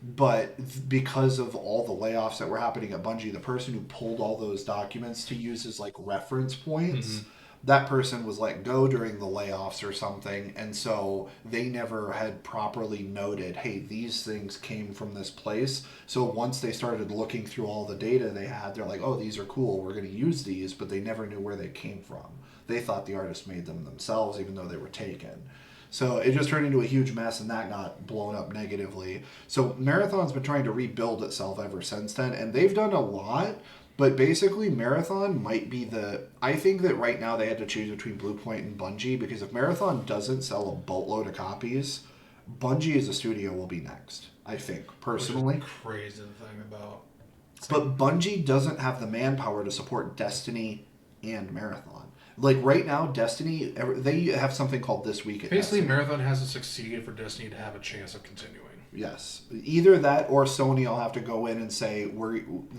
but because of all the layoffs that were happening at Bungie, the person who pulled all those documents to use as like reference points, that person was let go during the layoffs or something, and so they never had properly noted, hey, these things came from this place. So once they started looking through all the data they had, they're like, oh, these are cool, we're going to use these, but they never knew where they came from. They thought the artist made them themselves, even though they were taken. So it just turned into a huge mess, and that got blown up negatively. So Marathon's been trying to rebuild itself ever since then, and they've done a lot. But basically, Marathon might be I think that right now they had to choose between Bluepoint and Bungie, because if Marathon doesn't sell a boatload of copies, Bungie as a studio will be next, I think, personally. Which is the crazy thing about. But Bungie doesn't have the manpower to support Destiny and Marathon. Like right now, Destiny, they have something called This Week at Basically, Destiny. Marathon has to succeed for Destiny to have a chance of continuing. Yes. Either that or Sony will have to go in and say,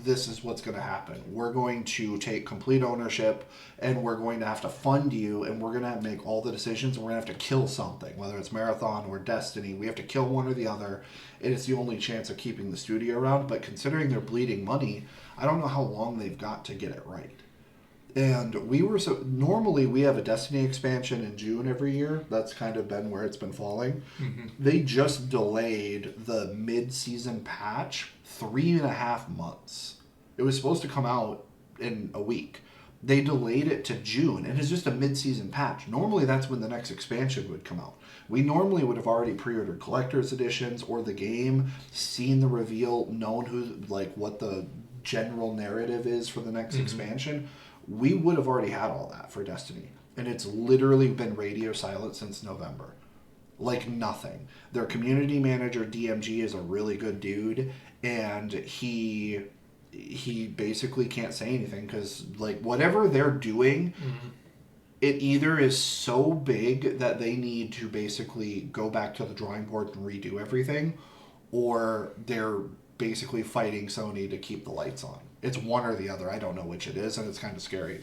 this is what's going to happen. We're going to take complete ownership, and we're going to have to fund you, and we're going to have to make all the decisions, and we're going to have to kill something, whether it's Marathon or Destiny. We have to kill one or the other, and it's the only chance of keeping the studio around. But considering they're bleeding money, I don't know how long they've got to get it right. And normally we have a Destiny expansion in June every year. That's kind of been where it's been falling. They just delayed the mid-season patch 3.5 months. It was supposed to come out in a week. They delayed it to June, and it's just a mid-season patch. Normally that's when the next expansion would come out. We normally would have already pre-ordered collector's editions or the game, seen the reveal, known what the general narrative is for the next expansion. We would have already had all that for Destiny. And it's literally been radio silent since November. Like nothing. Their community manager, DMG, is a really good dude. And he basically can't say anything because, whatever they're doing, it either is so big that they need to basically go back to the drawing board and redo everything, or they're basically fighting Sony to keep the lights on. It's one or the other. I don't know which it is, and it's kind of scary.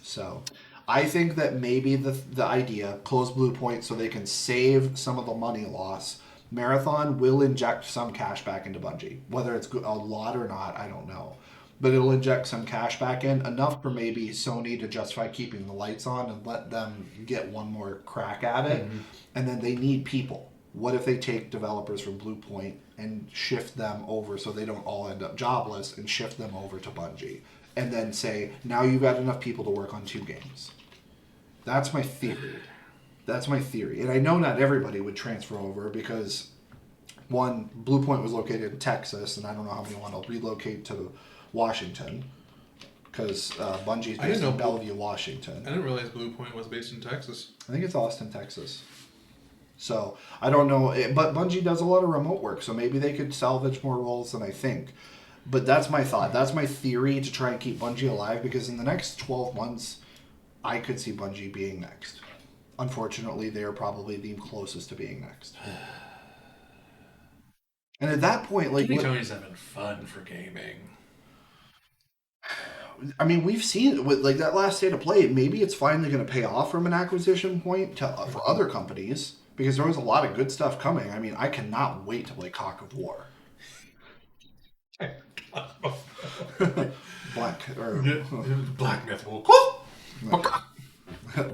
So I think that maybe the idea, close Blue Point so they can save some of the money loss. Marathon will inject some cash back into Bungie. Whether it's a lot or not, I don't know. But it'll inject some cash back in, enough for maybe Sony to justify keeping the lights on and let them get one more crack at it. Mm-hmm. And then they need people. What if they take developers from Blue Point and shift them over so they don't all end up jobless, and shift them over to Bungie? And then say, now you've got enough people to work on 2 games. That's my theory. That's my theory. And I know not everybody would transfer over because, one, Blue Point was located in Texas, and I don't know how many want to relocate to Washington because Bungie's based in Bellevue, Washington. I didn't realize Blue Point was based in Texas. I think it's Austin, Texas. So I don't know, but Bungie does a lot of remote work, so maybe they could salvage more roles than I think. But that's my thought. That's my theory to try and keep Bungie alive, because in the next 12 months, I could see Bungie being next. Unfortunately, they are probably the closest to being next. And at that point, like, Tony's having fun for gaming. I mean, we've seen it with like that last state of play. Maybe it's finally going to pay off from an acquisition point for other companies, because there was a lot of good stuff coming. I mean, I cannot wait to play Cock of War. Black Myth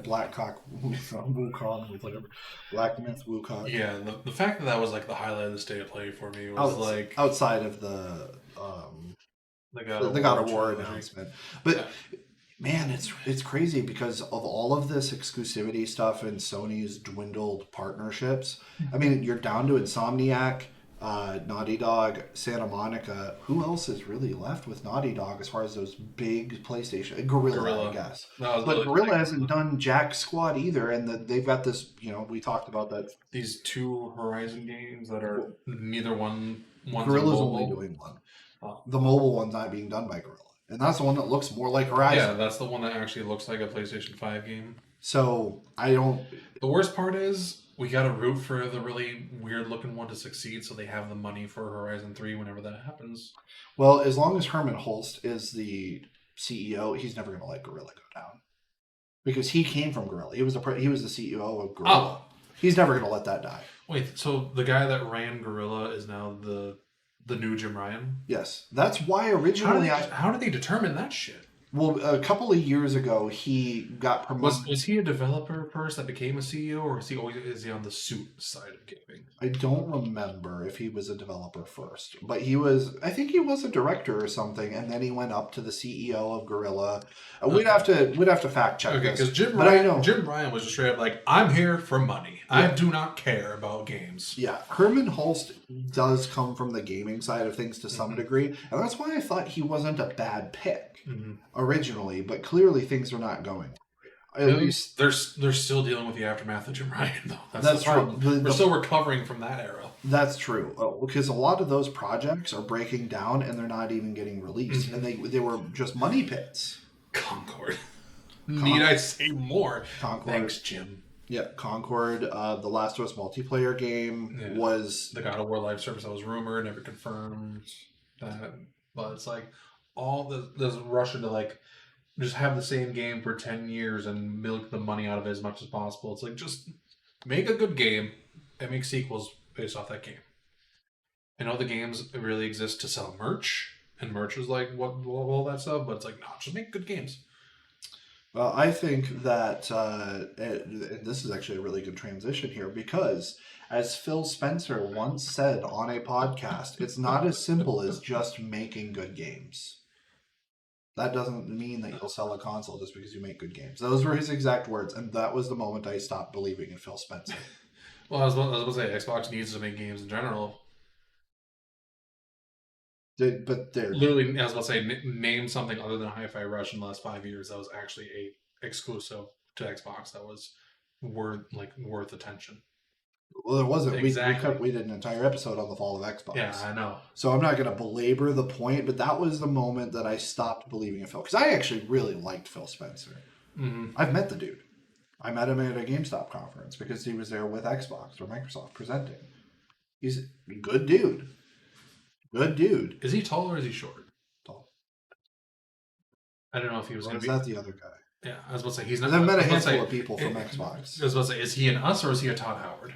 Black Cock Wukong, whatever. Black Myth Wukong. Yeah, the fact that was like the highlight of the state of play for me was like outside of the God of War announcement. But man, it's crazy because of all of this exclusivity stuff and Sony's dwindled partnerships. I mean, you're down to Insomniac, Naughty Dog, Santa Monica. Who else is really left with Naughty Dog as far as those big PlayStation? Guerrilla. I guess. No, but Guerrilla hasn't done Jack Squad either, and they've got this. We talked about that. These 2 Horizon games that are neither one. Guerrilla's only doing one. The mobile one's not being done by Guerrilla, and that's the one that looks more like Horizon. Yeah, that's the one that actually looks like a PlayStation 5 game. So I don't. The worst part is, we got to root for the really weird-looking one to succeed, so they have the money for Horizon 3 whenever that happens. Well, as long as Herman Holst is the CEO, he's never going to let Guerrilla go down, because he came from Guerrilla. He was the CEO of Guerrilla. Oh. He's never going to let that die. Wait, so the guy that ran Guerrilla is now the new Jim Ryan? Yes, that's why originally. How did they determine that shit? Well, a couple of years ago, he got promoted. Was he a developer first that became a CEO, or is he on the suit side of gaming? I don't remember if he was a developer first, but I think he was a director or something, and then he went up to the CEO of Guerrilla. We'd have to fact check this. Because Jim Ryan was just straight up like, I'm here for money. Yeah. I do not care about games. Yeah, Herman Holst does come from the gaming side of things to some degree, and that's why I thought he wasn't a bad pick. Originally, but clearly things are not going. At least they're still dealing with the aftermath of Jim Ryan, though. That's true. We're still recovering from that era. That's true, because a lot of those projects are breaking down and they're not even getting released, and they were just money pits. Concord. Need I say more? Concord. Thanks, Jim. Yeah, Concord. The Last of Us multiplayer game was the God of War live service that was rumored, never confirmed. But it's like all this rush into like just have the same game for 10 years and milk the money out of it as much as possible. It's like, just make a good game and make sequels based off that game. I know the games really exist to sell merch, and merch is like what all that stuff, but it's like, no, just make good games. Well, I think that this is actually a really good transition here, because as Phil Spencer once said on a podcast, it's not as simple as just making good games. That doesn't mean that you'll sell a console just because you make good games. Those were his exact words, and that was the moment I stopped believing in Phil Spencer. Well, I was going to say, Xbox needs to make games in general. But they're literally, I was about to say, name something other than Hi-Fi Rush in the last 5 years that was actually a exclusive to Xbox that was worth attention. Well, there wasn't. Exactly. We did an entire episode on the fall of Xbox. Yeah, I know. So I'm not going to belabor the point, but that was the moment that I stopped believing in Phil. Because I actually really liked Phil Spencer. Mm-hmm. I've met the dude. I met him at a GameStop conference because he was there with Xbox or Microsoft presenting. He's a good dude. Good dude. Is he tall or is he short? Tall. I don't know if he was Or going is to be. that the other guy? Yeah, I was about to say he's not. I've met a I was about to handful say- of people from Xbox. I was about to say, is he an us or is he a Todd Howard?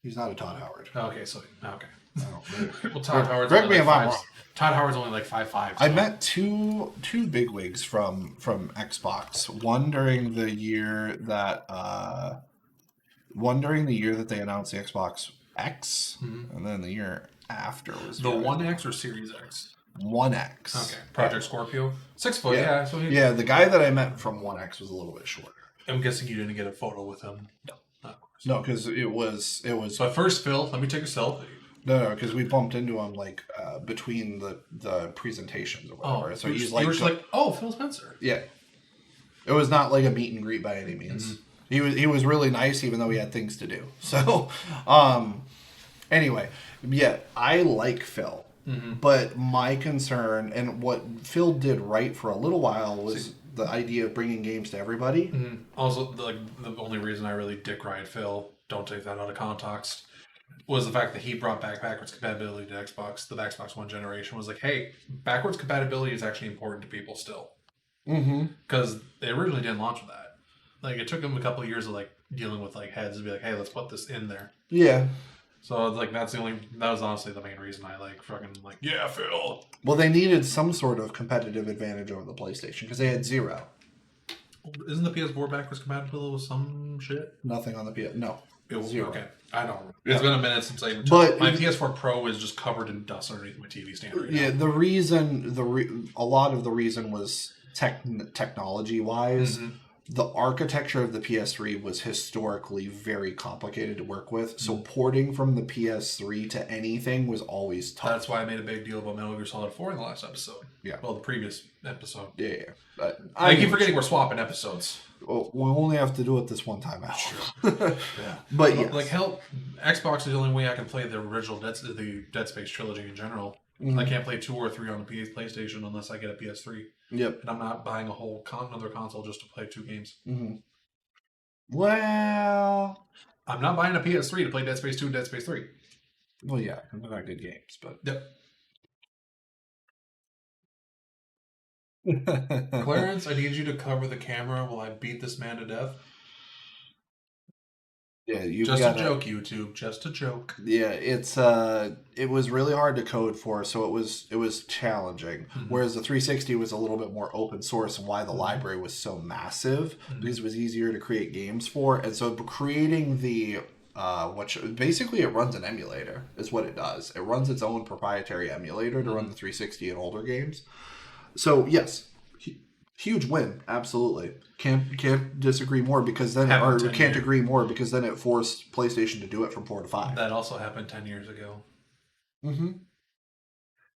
He's not a Todd Howard. Okay, so okay. Oh, Well, Todd Howard's correct only me if like I'm 5'. wrong. Todd Howard's only like 5'5". I met two bigwigs from Xbox. One during the year that they announced the Xbox X, and then the year after was the One X or Series X. One X. Okay, Project Scorpio, 6 foot. Yeah, so yeah. The guy that I met from One X was a little bit shorter. I'm guessing you didn't get a photo with him. No, because it was. So at first, Phil, let me take a selfie. No, because we bumped into him like between the presentations or whatever. Oh, so you he's were just like, oh, Phil Spencer. Yeah, it was not like a meet and greet by any means. He was really nice, even though he had things to do. So, anyway, yeah, I like Phil, but my concern and what Phil did right for a little while was the idea of bringing games to everybody. Also, the only reason I really dick ride Phil, don't take that out of context, was the fact that he brought back backwards compatibility to Xbox. The Xbox One generation was like, hey, backwards compatibility is actually important to people still. Because they originally didn't launch with that. Like, it took them a couple of years of like dealing with like heads to be like, hey, let's put this in there. Yeah. So like that was honestly the main reason I like fucking like, yeah, Phil. Well, they needed some sort of competitive advantage over the PlayStation because they had zero. Isn't the PS4 backwards compatible with some shit? Nothing on the PS. No. Zero. Okay, I don't. It's been a minute since I even. But my PS4 Pro is just covered in dust underneath my TV stand. Right now. The reason, a lot of the reason was technology wise. The architecture of the PS3 was historically very complicated to work with. So porting from the PS3 to anything was always tough. That's why I made a big deal about Metal Gear Solid 4 in the last episode. Yeah. Well, the previous episode. Yeah. I keep forgetting we're swapping episodes. Well, we only have to do it this one time out. Yeah. But yeah. Like hell, Xbox is the only way I can play the original the Dead Space trilogy in general. I can't play 2 or 3 on the PlayStation unless I get a PS3. Yep. And I'm not buying a whole another console just to play 2 games. Well, I'm not buying a PS3 to play Dead Space 2 and Dead Space 3. Well, yeah, they're not good games, but... Yep. Clarence, I need you to cover the camera while I beat this man to death. Yeah, you just a joke, YouTube. Just a joke. Yeah, it was really hard to code for, so it was challenging. Whereas the 360 was a little bit more open source, and why the library was so massive because it was easier to create games for. And so creating the basically it runs an emulator is what it does. It runs its own proprietary emulator to run the 360 and older games. So yes. Huge win, absolutely. Can't disagree more because then agree more because then it forced PlayStation to do it from 4 to 5. That also happened 10 years ago.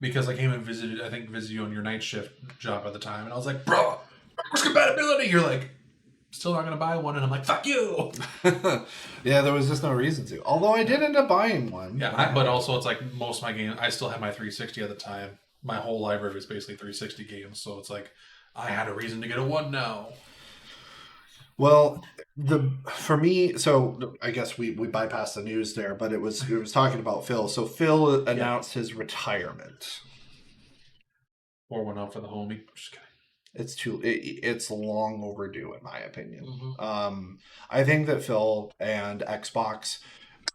Because I came and visited you on your night shift job at the time, and I was like, bro, backwards compatibility. You're like, still not gonna buy one, and I'm like, fuck you. Yeah, there was just no reason to. Although I did end up buying one. Yeah, but also it's like most of my games. I still had my 360 at the time. My whole library was basically 360 games, so it's like. I had a reason to get a one now. Well, for me, so I guess we bypassed the news there, but it was talking about Phil. So Phil announced his retirement. Or went out for the homie. Just kidding. It's long overdue in my opinion. I think that Phil and Xbox,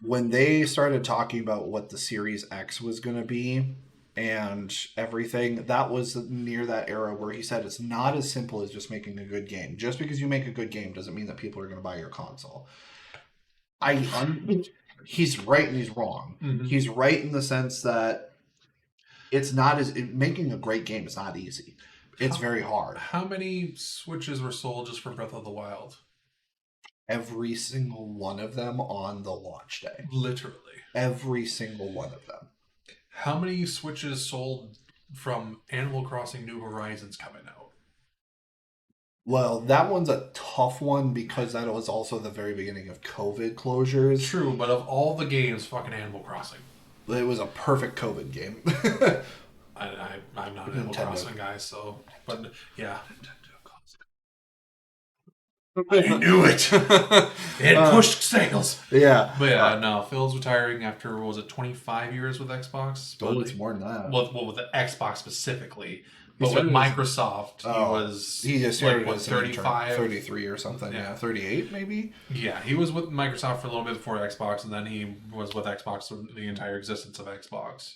when they started talking about what the Series X was going to be, and everything, that was near that era where he said it's not as simple as just making a good game. Just because you make a good game doesn't mean that people are going to buy your console. He's right and he's wrong. He's right in the sense that it's not making a great game is not easy. It's very hard. How many Switches were sold just for Breath of the Wild? Every single one of them on the launch day. Literally. Every single one of them. How many Switches sold from Animal Crossing New Horizons coming out? Well, that one's a tough one because that was also the very beginning of COVID closures. True, but of all the games, fucking Animal Crossing. It was a perfect COVID game. I'm not an Animal Crossing guy, so... But, yeah. I knew it. It pushed sales. Yeah. But yeah, no, Phil's retiring after, what was it, 25 years with Xbox? Oh, it's more than that. Well, with the Xbox specifically. He But with started as- Microsoft, he just started like, as 35? 33 or something. Yeah, 38 maybe. Yeah, he was with Microsoft for a little bit before Xbox, and then he was with Xbox for the entire existence of Xbox.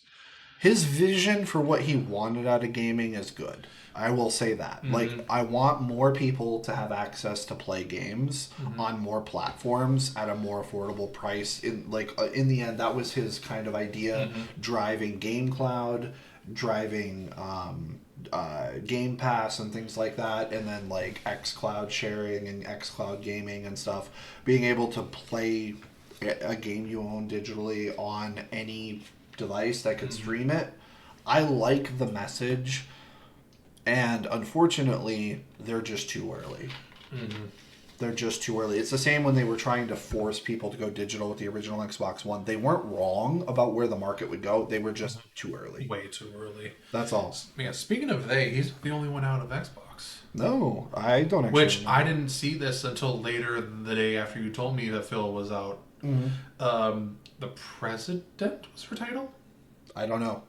His vision for what he wanted out of gaming is good. I will say that. Mm-hmm. Like, I want more people to have access to play games on more platforms at a more affordable price. In the end, that was his kind of idea, driving Game Cloud, driving Game Pass and things like that, and then like xCloud sharing and xCloud gaming and stuff. Being able to play a game you own digitally on any device that could stream it. I like the message. And unfortunately, they're just too early. They're just too early. It's the same when they were trying to force people to go digital with the original Xbox One. They weren't wrong about where the market would go. They were just too early. Way too early. That's all. Yeah, speaking of he's the only one out of Xbox. No, I don't actually Which know. I didn't see this until later the day after you told me that Phil was out. The President was her title? I don't know.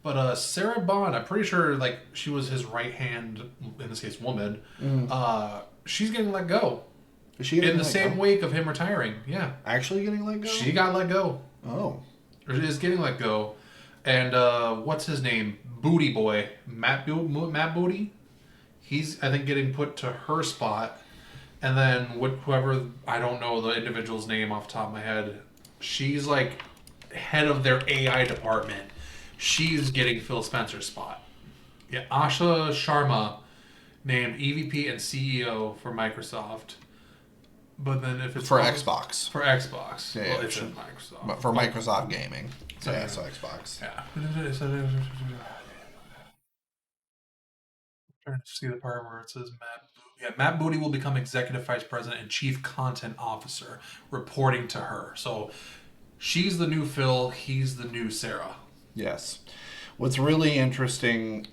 But Sarah Bond, I'm pretty sure like she was his right hand, in this case woman. She's getting let go. Is she getting In the let same go? wake of him retiring. Yeah. Actually getting let go? She got let go. Oh. Or is getting let go. And what's his name? Booty Boy. Matt Booty? He's, I think, getting put to her spot. And then whoever, I don't know the individual's name off the top of my head, she's like head of their AI department. She's getting Phil Spencer's spot. Yeah, Asha Sharma named EVP and CEO for Microsoft. But then if it's For Xbox. For Xbox. Yeah, well, yeah, it's sure. in Microsoft. But for Microsoft Gaming. So Yeah. yeah, so Xbox. Yeah. Trying to see the part where it says Matt Booty will become Executive Vice President and Chief Content Officer, reporting to her. So she's the new Phil, he's the new Sarah. Yes. What's really interesting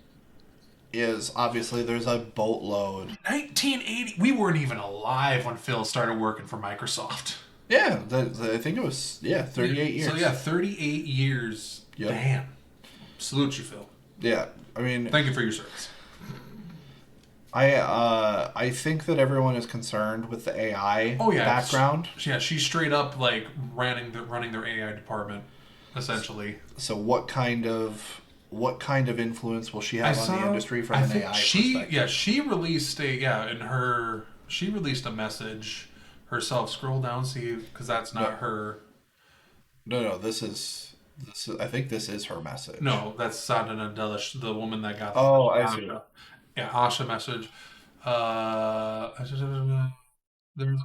is obviously there's a boatload. 1980. We weren't even alive when Phil started working for Microsoft. Yeah, I think it was 38 years. So yeah, 38 years. Yep. Damn. Salute you, Phil. Yeah, I mean, Thank you for your service. I think that everyone is concerned with the AI background. Yeah, she's straight up like running their AI department, essentially. So what kind of influence will she have on the industry from an AI perspective? Yeah, she released she released a message herself. Scroll down, see, because that's not her. No, this is I think this is her message. No, that's Sadhana Nadella, the woman that got. Oh, I see. Yeah, Asha message. There's.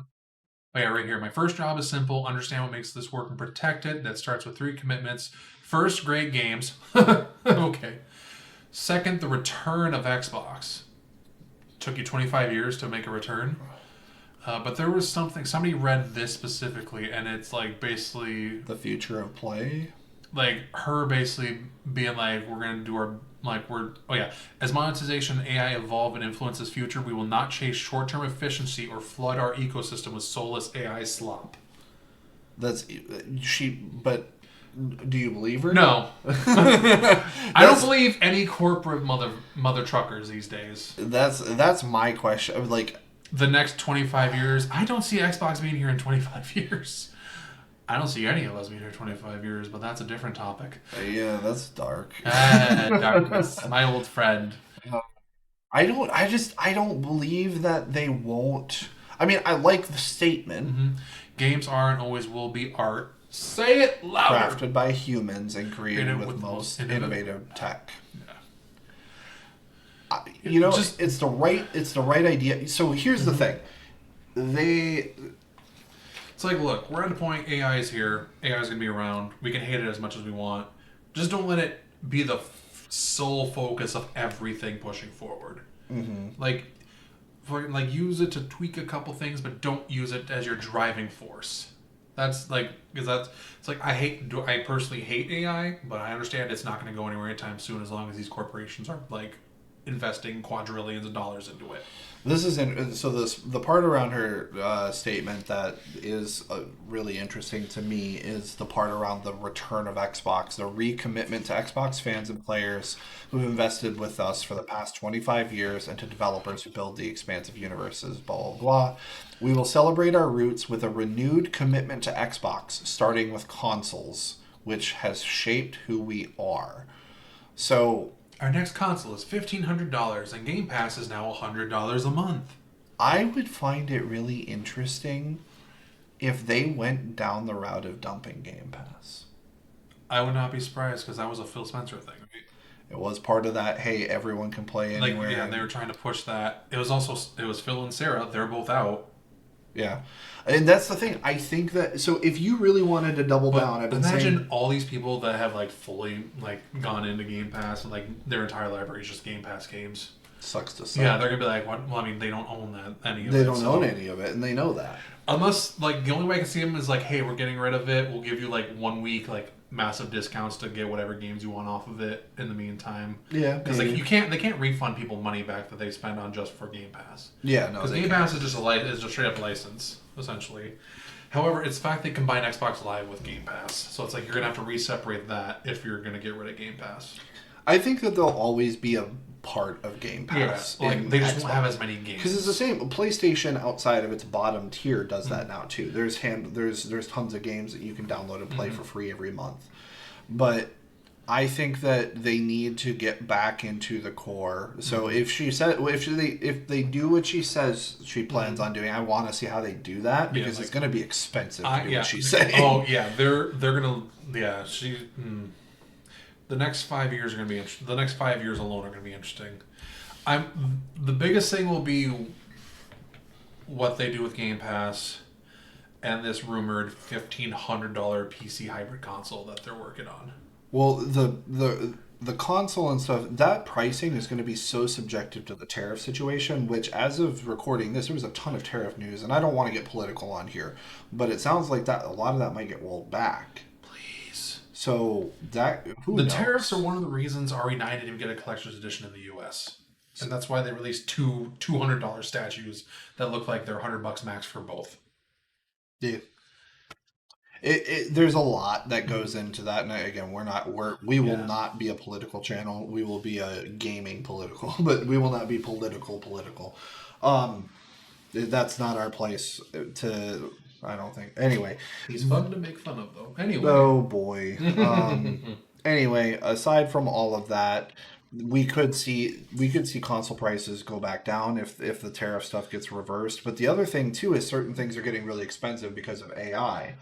Oh yeah, right here. My first job is simple. Understand what makes this work and protect it. That starts with 3 commitments. First, great games. Okay. Second, the return of Xbox. Took you 25 years to make a return. But there was somebody read this specifically, and it's like basically The future of play. like her basically being like, we're going to do our, as monetization and AI evolve and influence this future, we will not chase short-term efficiency or flood our ecosystem with soulless AI slop. But do you believe her? No. I don't believe any corporate mother truckers these days. That's my question. Like, The next 25 years, I don't see Xbox being here in 25 years. I don't see any of us being here 25 years, but that's a different topic. yeah, that's dark. Darkness, my old friend. I don't believe that they won't. I mean, I like the statement. Mm-hmm. Games are and always will be art. Say it louder. Crafted by humans and created with most innovative tech. Yeah. It's the right idea. So here's the thing. It's like, look, we're at a point, AI is here. AI is going to be around. We can hate it as much as we want. Just don't let it be the sole focus of everything pushing forward. Mm-hmm. Like use it to tweak a couple things, but don't use it as your driving force. That's like, because it's like, I personally hate AI, but I understand it's not going to go anywhere anytime soon as long as these corporations are like investing quadrillions of dollars into it. This is the part around her statement that is really interesting to me is the part around the return of Xbox, the recommitment to Xbox fans and players who've invested with us for the past 25 years, and to developers who build the expansive universes. Blah blah blah. We will celebrate our roots with a renewed commitment to Xbox, starting with consoles, which has shaped who we are. So. Our next console is $1,500, and Game Pass is now $100 a month. I would find it really interesting if they went down the route of dumping Game Pass. I would not be surprised, because that was a Phil Spencer thing. Right? It was part of that, hey, everyone can play anywhere. Like, yeah, they were trying to push that. It was Phil and Sarah. They're both out. Yeah. And that's the thing. I think that, so if you really wanted to double down, I've been imagine saying, all these people that have like fully like gone into Game Pass and like their entire library is just Game Pass games. Sucks to suck. Yeah, they're gonna be like, what? Well, I mean, they don't own any of it. They don't own any of it, and they know that. Unless, like, the only way I can see them is like, hey, we're getting rid of it. We'll give you like 1 week, like massive discounts to get whatever games you want off of it in the meantime. Yeah, because like they can't refund people money back that they spend on just for Game Pass. Yeah, no, because Game Pass is just a straight up license essentially. However, it's the fact they combine Xbox Live with Game Pass, so it's like you're gonna have to re-separate that if you're gonna get rid of Game Pass. I think that there'll always be a part of Game Pass. Yeah, like they just won't have as many games. Because it's the same. PlayStation, outside of its bottom tier, does that now too. There's tons of games that you can download and play for free every month. But I think that they need to get back into the core. So if they do what she says she plans on doing, I want to see how they do that, because it's going to be expensive to do what she's saying. Oh yeah, they're gonna the next 5 years are gonna be interesting. The next 5 years alone are gonna be interesting. The biggest thing will be what they do with Game Pass and this rumored $1,500 PC hybrid console that they're working on. Well, the console and stuff, that pricing is going to be so subjective to the tariff situation, which as of recording this, there was a ton of tariff news, and I don't want to get political on here, but it sounds like that a lot of that might get rolled back. Please. So that who knows? Tariffs are one of the reasons RE9 didn't get a collector's edition in the US. And that's why they released two $200 statues that look like they're $100 max for both. Yeah. There's a lot that goes into that, and again, we will not be a political channel. We will be a gaming political, but we will not be political. That's not our place to. I don't think. Anyway, he's fun to make fun of, though. Anyway, oh boy. Anyway, aside from all of that, we could see console prices go back down if the tariff stuff gets reversed. But the other thing too is certain things are getting really expensive because of AI.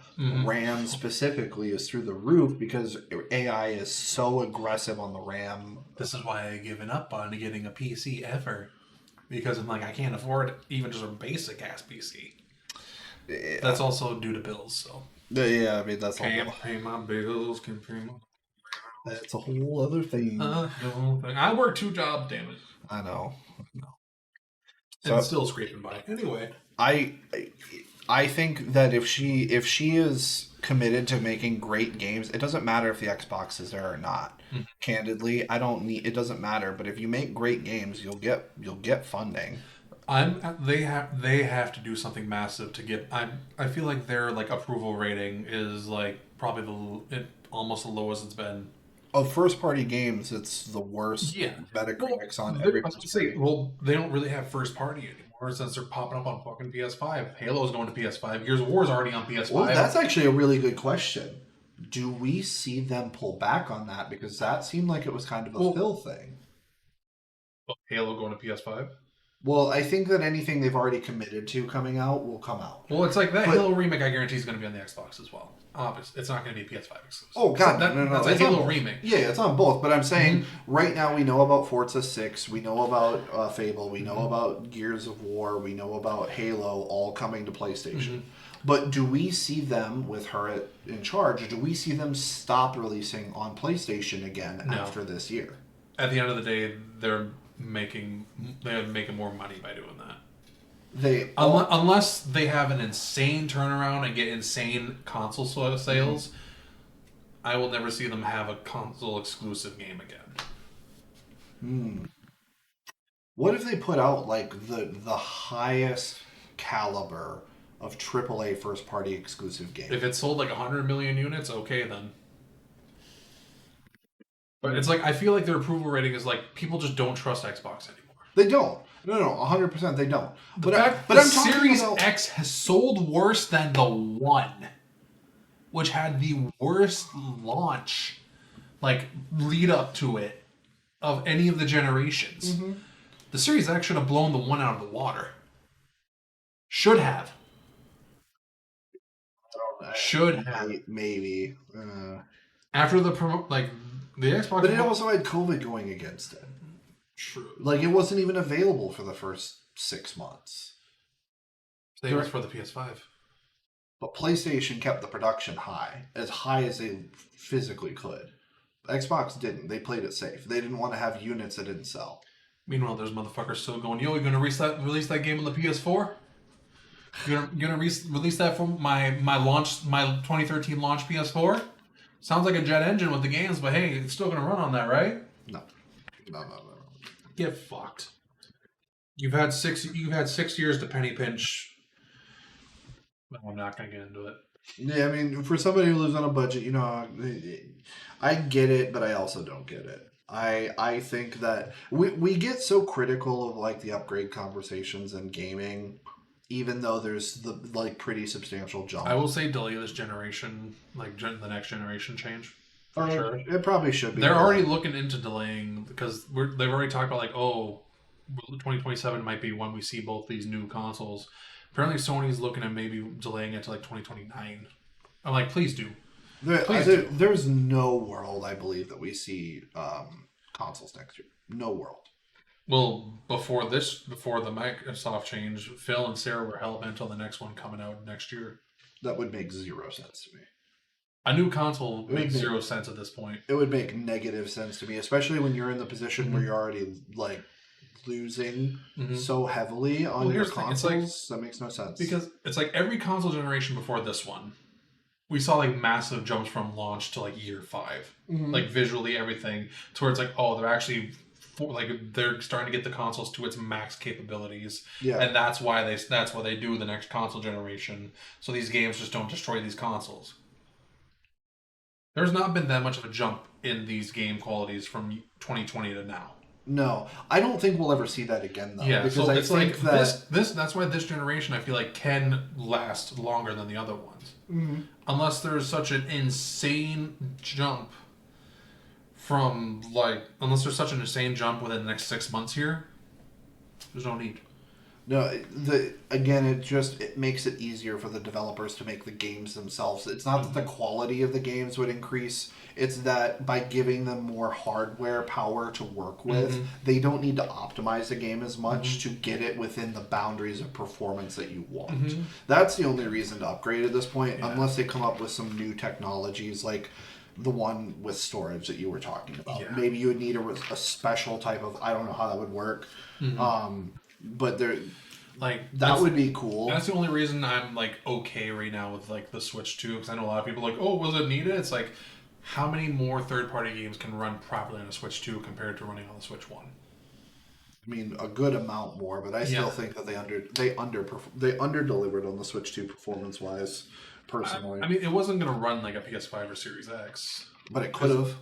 RAM specifically is through the roof because AI is so aggressive on the RAM. This is why I've given up on getting a PC ever, because I'm like, I can't afford even just a basic ass PC. Yeah. That's also due to bills. So yeah, I mean that's can't pay my bills. Can pay my. That's a whole other thing. I work 2 jobs, damn it. I know. So, and still scraping by. Anyway, I think that if she is committed to making great games, it doesn't matter if the Xbox is there or not. Candidly, it doesn't matter. But if you make great games, you'll get funding. They have to do something massive to get. I feel like their like approval rating is like probably almost the lowest it's been. Of first-party games, it's the worst Metacritics on every. They don't really have first-party anymore since they're popping up on fucking PS5. Halo's going to PS5. Gears of War is already on PS5. Well, that's actually a really good question. Do we see them pull back on that? Because that seemed like it was kind of a Phil thing. Halo going to PS5? Well, I think that anything they've already committed to coming out will come out. Well, it's like that Halo remake, I guarantee, is going to be on the Xbox as well. Obviously, it's not going to be PS5 exclusive. Oh, God, no. That's a Halo remake. Yeah, it's on both. But I'm saying, right now we know about Forza 6, we know about Fable, we know about Gears of War, we know about Halo, all coming to PlayStation. But do we see them, with her in charge, do we see them stop releasing on PlayStation again after this year? At the end of the day, they're making more money by doing that. Unless they have an insane turnaround and get insane console sales, I will never see them have a console exclusive game again. What if they put out like the highest caliber of AAA first party exclusive game? If it sold like 100 million units, okay then. But it's like I feel like their approval rating is like people just don't trust Xbox anymore. They don't. No, 100% they don't. But I'm Series X has sold worse than the One, which had the worst launch, like lead up to it, of any of the generations. Mm-hmm. The Series X should have blown the One out of the water. Should have. Should have. Maybe. After the the Xbox, but it also had COVID going against it. True. Like it wasn't even available for the first 6 months. They were for the PS5. But PlayStation kept the production high as they physically could. Xbox didn't. They played it safe. They didn't want to have units that didn't sell. Meanwhile, there's motherfuckers still going, yo, you're gonna release that game on the PS4? You're gonna release that for my 2013 launch PS4? Sounds like a jet engine with the games, but hey, it's still gonna run on that, right? No. Get fucked. You've had 6 years to penny pinch. No, I'm not gonna get into it. Yeah, I mean, for somebody who lives on a budget, I get it, but I also don't get it. I think that we get so critical of like the upgrade conversations in gaming, even though there's the like pretty substantial jump. I will say delay this generation, like the next generation change. For sure. It probably should be. They're already looking into delaying because they've already talked about like, 2027 might be when we see both these new consoles. Apparently Sony's looking at maybe delaying it to like 2029. I'm like, please do. There's no world, I believe, that we see consoles next year. No world. Well, before the Microsoft change, Phil and Sarah were hell bent on the next one coming out next year. That would make 0 sense to me. A new console makes 0 sense at this point. It would make negative sense to me, especially when you're in the position where you're already like losing so heavily on your consoles. That makes no sense. Because it's like every console generation before this one, we saw like massive jumps from launch to like year 5. Like visually everything, to where it's like, they're actually they're starting to get the consoles to its max capabilities. Yeah. And that's why they do the next console generation. So these games just don't destroy these consoles. There's not been that much of a jump in these game qualities from 2020 to now. No, I don't think we'll ever see that again, though. Yeah, because it's like that's why this generation I feel like can last longer than the other ones, unless there's such an insane jump unless there's such an insane jump within the next 6 months here. There's no need. No, it makes it easier for the developers to make the games themselves. It's not that the quality of the games would increase. It's that by giving them more hardware power to work with, they don't need to optimize the game as much to get it within the boundaries of performance that you want. That's the only reason to upgrade at this point, unless they come up with some new technologies like the one with storage that you were talking about. Yeah. Maybe you would need a special type of, I don't know how that would work. But that would be cool. That's the only reason I'm like okay right now with like the Switch 2, because I know a lot of people are like, was it needed? It's like, how many more third-party games can run properly on a Switch 2 compared to running on the Switch 1? I mean, a good amount more, but I still think that they under-delivered on the Switch 2 performance-wise, personally. I mean, it wasn't going to run like a PS5 or Series X. But it could have.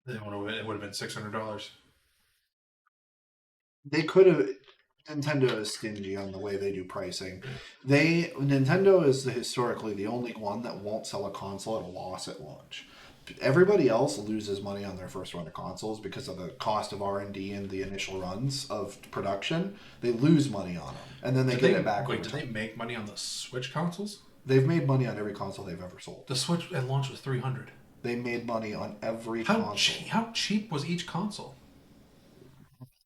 It would have been $600. They could have. Nintendo is stingy on the way they do pricing. Nintendo is historically the only one that won't sell a console at a loss at launch. Everybody else loses money on their first run of consoles because of the cost of R&D and the initial runs of production. They lose money on them, and then they get it back. Wait, did they make money on the Switch consoles? They've made money on every console they've ever sold. The Switch at launch was $300. They made money on every console. How cheap was each console?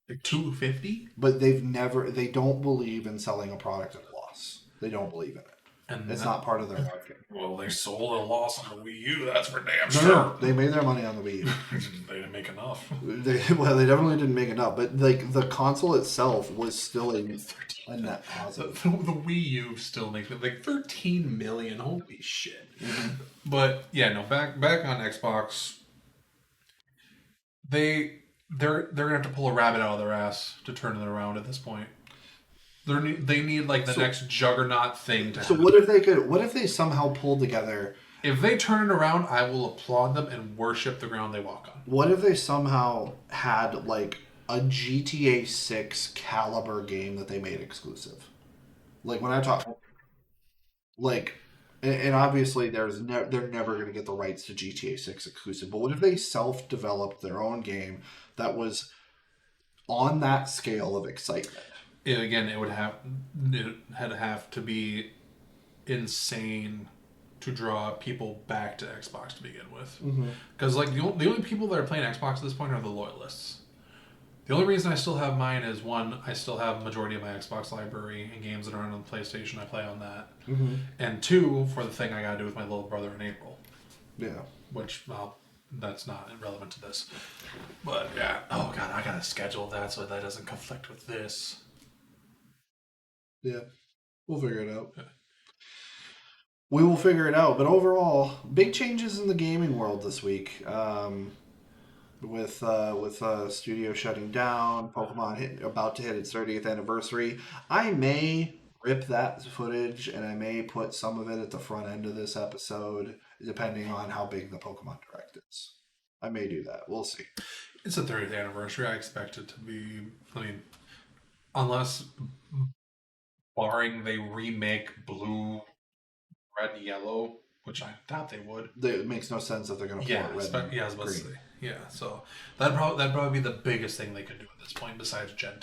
Like $250? But they don't believe in selling a product at a loss. They don't believe in it. And it's not part of their marketing. Well, they sold a loss on the Wii U, that's for damn sure. No, they made their money on the Wii U. They didn't make enough. They definitely didn't make enough. But like the console itself was still a net positive. The Wii U still makes like 13 million. Holy shit. But yeah, no, back on Xbox. they're gonna have to pull a rabbit out of their ass to turn it around at this point. They need like the next juggernaut thing to happen. What if they somehow pulled together? If they turn it around, I will applaud them and worship the ground they walk on. What if they somehow had like a GTA 6 caliber game that they made exclusive? Like when I talk, like, and obviously they're never going to get the rights to GTA 6 exclusive. But what if they self-developed their own game that was on that scale of excitement? Again, it had to have to be insane to draw people back to Xbox to begin with. Because like the only people that are playing Xbox at this point are the loyalists. The only reason I still have mine is, one, I still have majority of my Xbox library and games that are on the PlayStation. I play on that. And two, for the thing I gotta do with my little brother in April. Yeah. Which, well, that's not relevant to this. But yeah, oh god, I gotta schedule that so that doesn't conflict with this. Yeah, we'll figure it out. We will figure it out. But overall, big changes in the gaming world this week. With studio shutting down, Pokemon about to hit its 30th anniversary. I may rip that footage and I may put some of it at the front end of this episode, depending on how big the Pokemon Direct is. I may do that. We'll see. It's the 30th anniversary. I expect it to be. I mean, unless, barring they remake Blue, Red, and Yellow, which I doubt they would. It makes no sense if they're going to port Red and yeah, I was about Green. to say. Yeah, so that'd probably be the biggest thing they could do at this point, besides Gen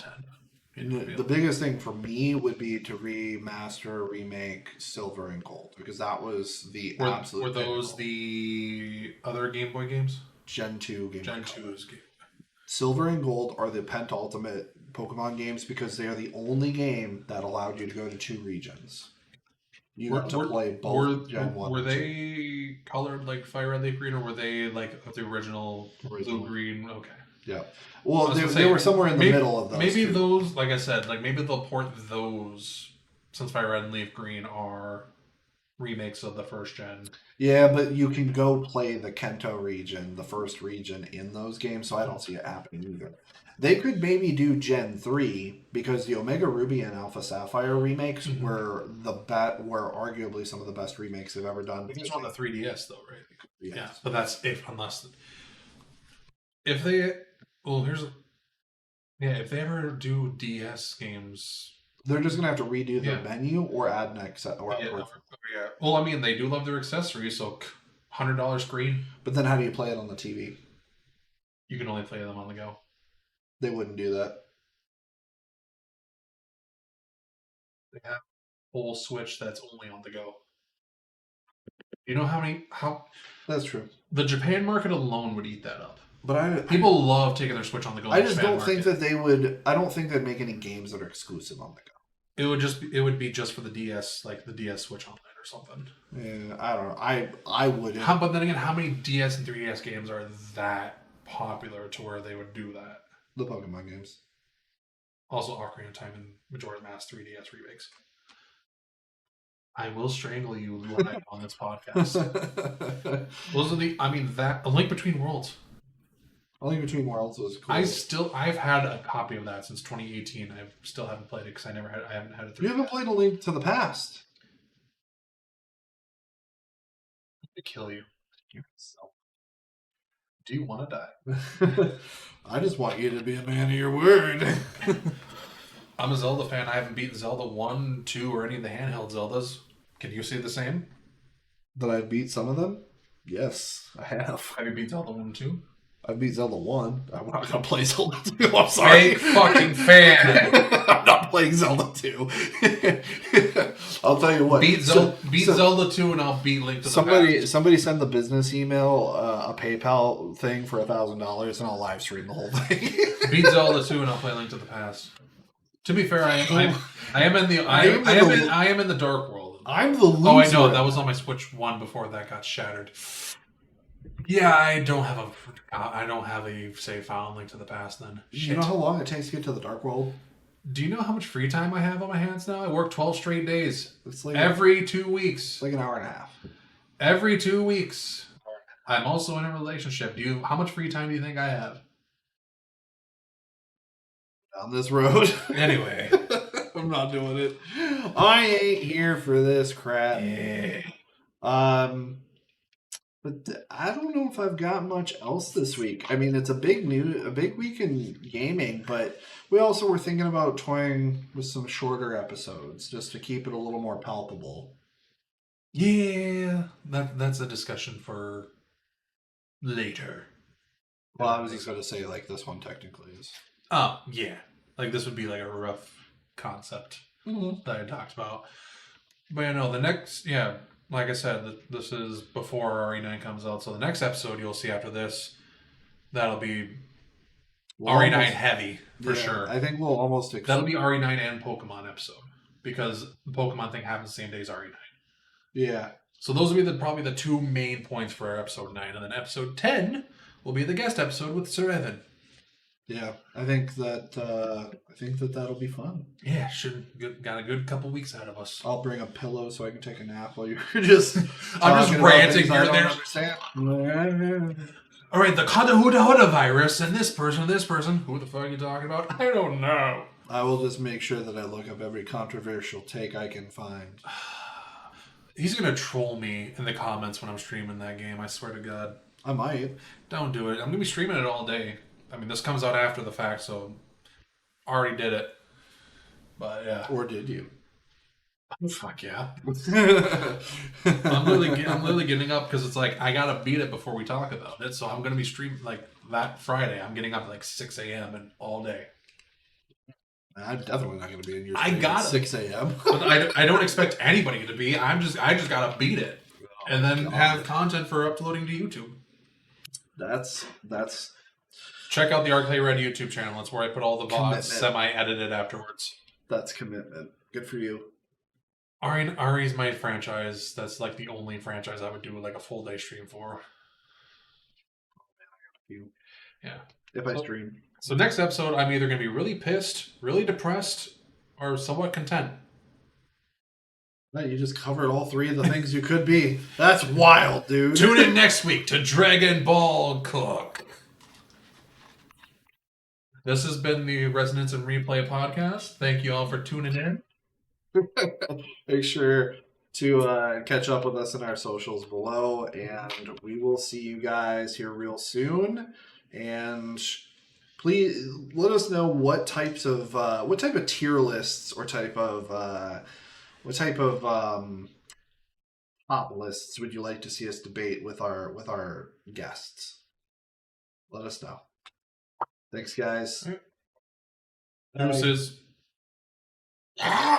10. The biggest thing for me would be to remaster, remake Silver and Gold, because that was the absolute. Were those pinnacle. The other Game Boy games? Gen 2 Game Gen Boy 2's Game. Silver and Gold are the penultimate Pokemon games because they are the only game that allowed you to go to 2 regions. You got to play both Gen 1 Were they colored like Fire Red, Leaf Green, or were they like the original Blue Green? Okay. Yeah. Well, they were somewhere in the middle of those. Maybe those, like I said, like maybe they'll port those, since Fire Red and Leaf Green are remakes of the first gen. Yeah, but you can go play the Kanto region, the first region in those games, so I don't see it happening either. They could maybe do Gen 3 because the Omega Ruby and Alpha Sapphire remakes were arguably some of the best remakes they've ever done. These are on the 3DS though, right? Yes. Yeah, but that's if they ever do DS games, they're just gonna have to redo the menu or add next or yeah. Well, I mean, they do love their accessories, so $100 screen. But then how do you play it on the TV? You can only play them on the go. They wouldn't do that. They have a whole Switch that's only on the go. You know how that's true. The Japan market alone would eat that up. But people love taking their Switch on the go. I just don't think that they would. I don't think they'd make any games that are exclusive on the go. It would be just for the DS, like the DS Switch Online or something. Yeah, I don't know. I wouldn't. But then again, how many DS and 3DS games are that popular to where they would do that? The Pokemon games. Also, Ocarina of Time and Majora's Mask 3DS remakes. I will strangle you live on this podcast. Those are A Link Between Worlds. A Link Between Worlds was cool. I've had a copy of that since 2018. I still haven't played it because I haven't had it. You haven't played A Link to the Past. To kill you. Do you want to die? I just want you to be a man of your word. I'm a Zelda fan. I haven't beaten Zelda 1, 2, or any of the handheld Zeldas. Can you say the same? That I've beat some of them? Yes, I have. Have you beat Zelda 1 and 2? I beat Zelda 1. I'm not going to play Zelda 2. I'm sorry. Fake fucking fan. I'm not playing Zelda 2. I'll tell you what. Beat Zelda 2 and I'll beat Link to the Past. Somebody send the business email a PayPal thing for $1,000 and I'll live stream the whole thing. Beat Zelda 2 and I'll play Link to the Past. To be fair, I am in the dark world. I'm the loser. Oh, I know. That was on my Switch 1 before that got shattered. Yeah, I don't have a save file in Link to the Past then. Shit. You know how long it takes to get to the dark world? Do you know how much free time I have on my hands now? I work 12 straight days. It's like every 2 weeks. It's like an hour and a half. Every 2 weeks. I'm also in a relationship. How much free time do you think I have? down this road. Anyway. I'm not doing it. I ain't here for this crap. Yeah. But I don't know if I've got much else this week. I mean, it's a big week in gaming, but we also were thinking about toying with some shorter episodes just to keep it a little more palpable. Yeah, that's a discussion for later. Well, I was just going to say, like, this one technically is. Oh, yeah. Like, this would be like a rough concept that I talked about. But yeah, no, the next, like I said, this is before RE9 comes out. So the next episode you'll see after this, that'll be RE9 heavy, for sure. I think we'll almost... That'll be RE9 and Pokemon episode. Because the Pokemon thing happens the same day as RE9. Yeah. So those will be probably the two main points for episode 9. And then episode 10 will be the guest episode with Sir Evan. Yeah, I think that'll be fun. Yeah, got a good couple weeks ahead of us. I'll bring a pillow so I can take a nap while you're just. I'm just ranting here and there. All right, the Huda virus and this person. Who the fuck are you talking about? I don't know. I will just make sure that I look up every controversial take I can find. He's gonna troll me in the comments when I'm streaming that game. I swear to God. I might. Don't do it. I'm gonna be streaming it all day. I mean, this comes out after the fact, so already did it. But yeah. Or did you? Oh, fuck yeah. I'm literally getting up because it's like I gotta beat it before we talk about it. So I'm gonna be streaming like that Friday. I'm getting up at like 6 a.m. and all day. I'm definitely not gonna be in your. I got 6 a.m. But I don't expect anybody to be. I just gotta beat it, and then have content for uploading to YouTube. That's. Check out the Arclay Red YouTube channel. It's where I put all the VODs semi-edited afterwards. That's commitment. Good for you. Ari's my franchise. That's like the only franchise I would do like a full day stream for. Yeah. If I stream. So next episode, I'm either going to be really pissed, really depressed, or somewhat content. No, you just covered all three of the things you could be. That's wild, dude. Tune in next week to Dragon Ball Cook. This has been the Resonance and Replay podcast. Thank you all for tuning in. Make sure to catch up with us in our socials below, and we will see you guys here real soon. And please let us know what type of tier lists or what type of top lists would you like to see us debate with our guests. Let us know. Thanks, guys. Deuces. Right.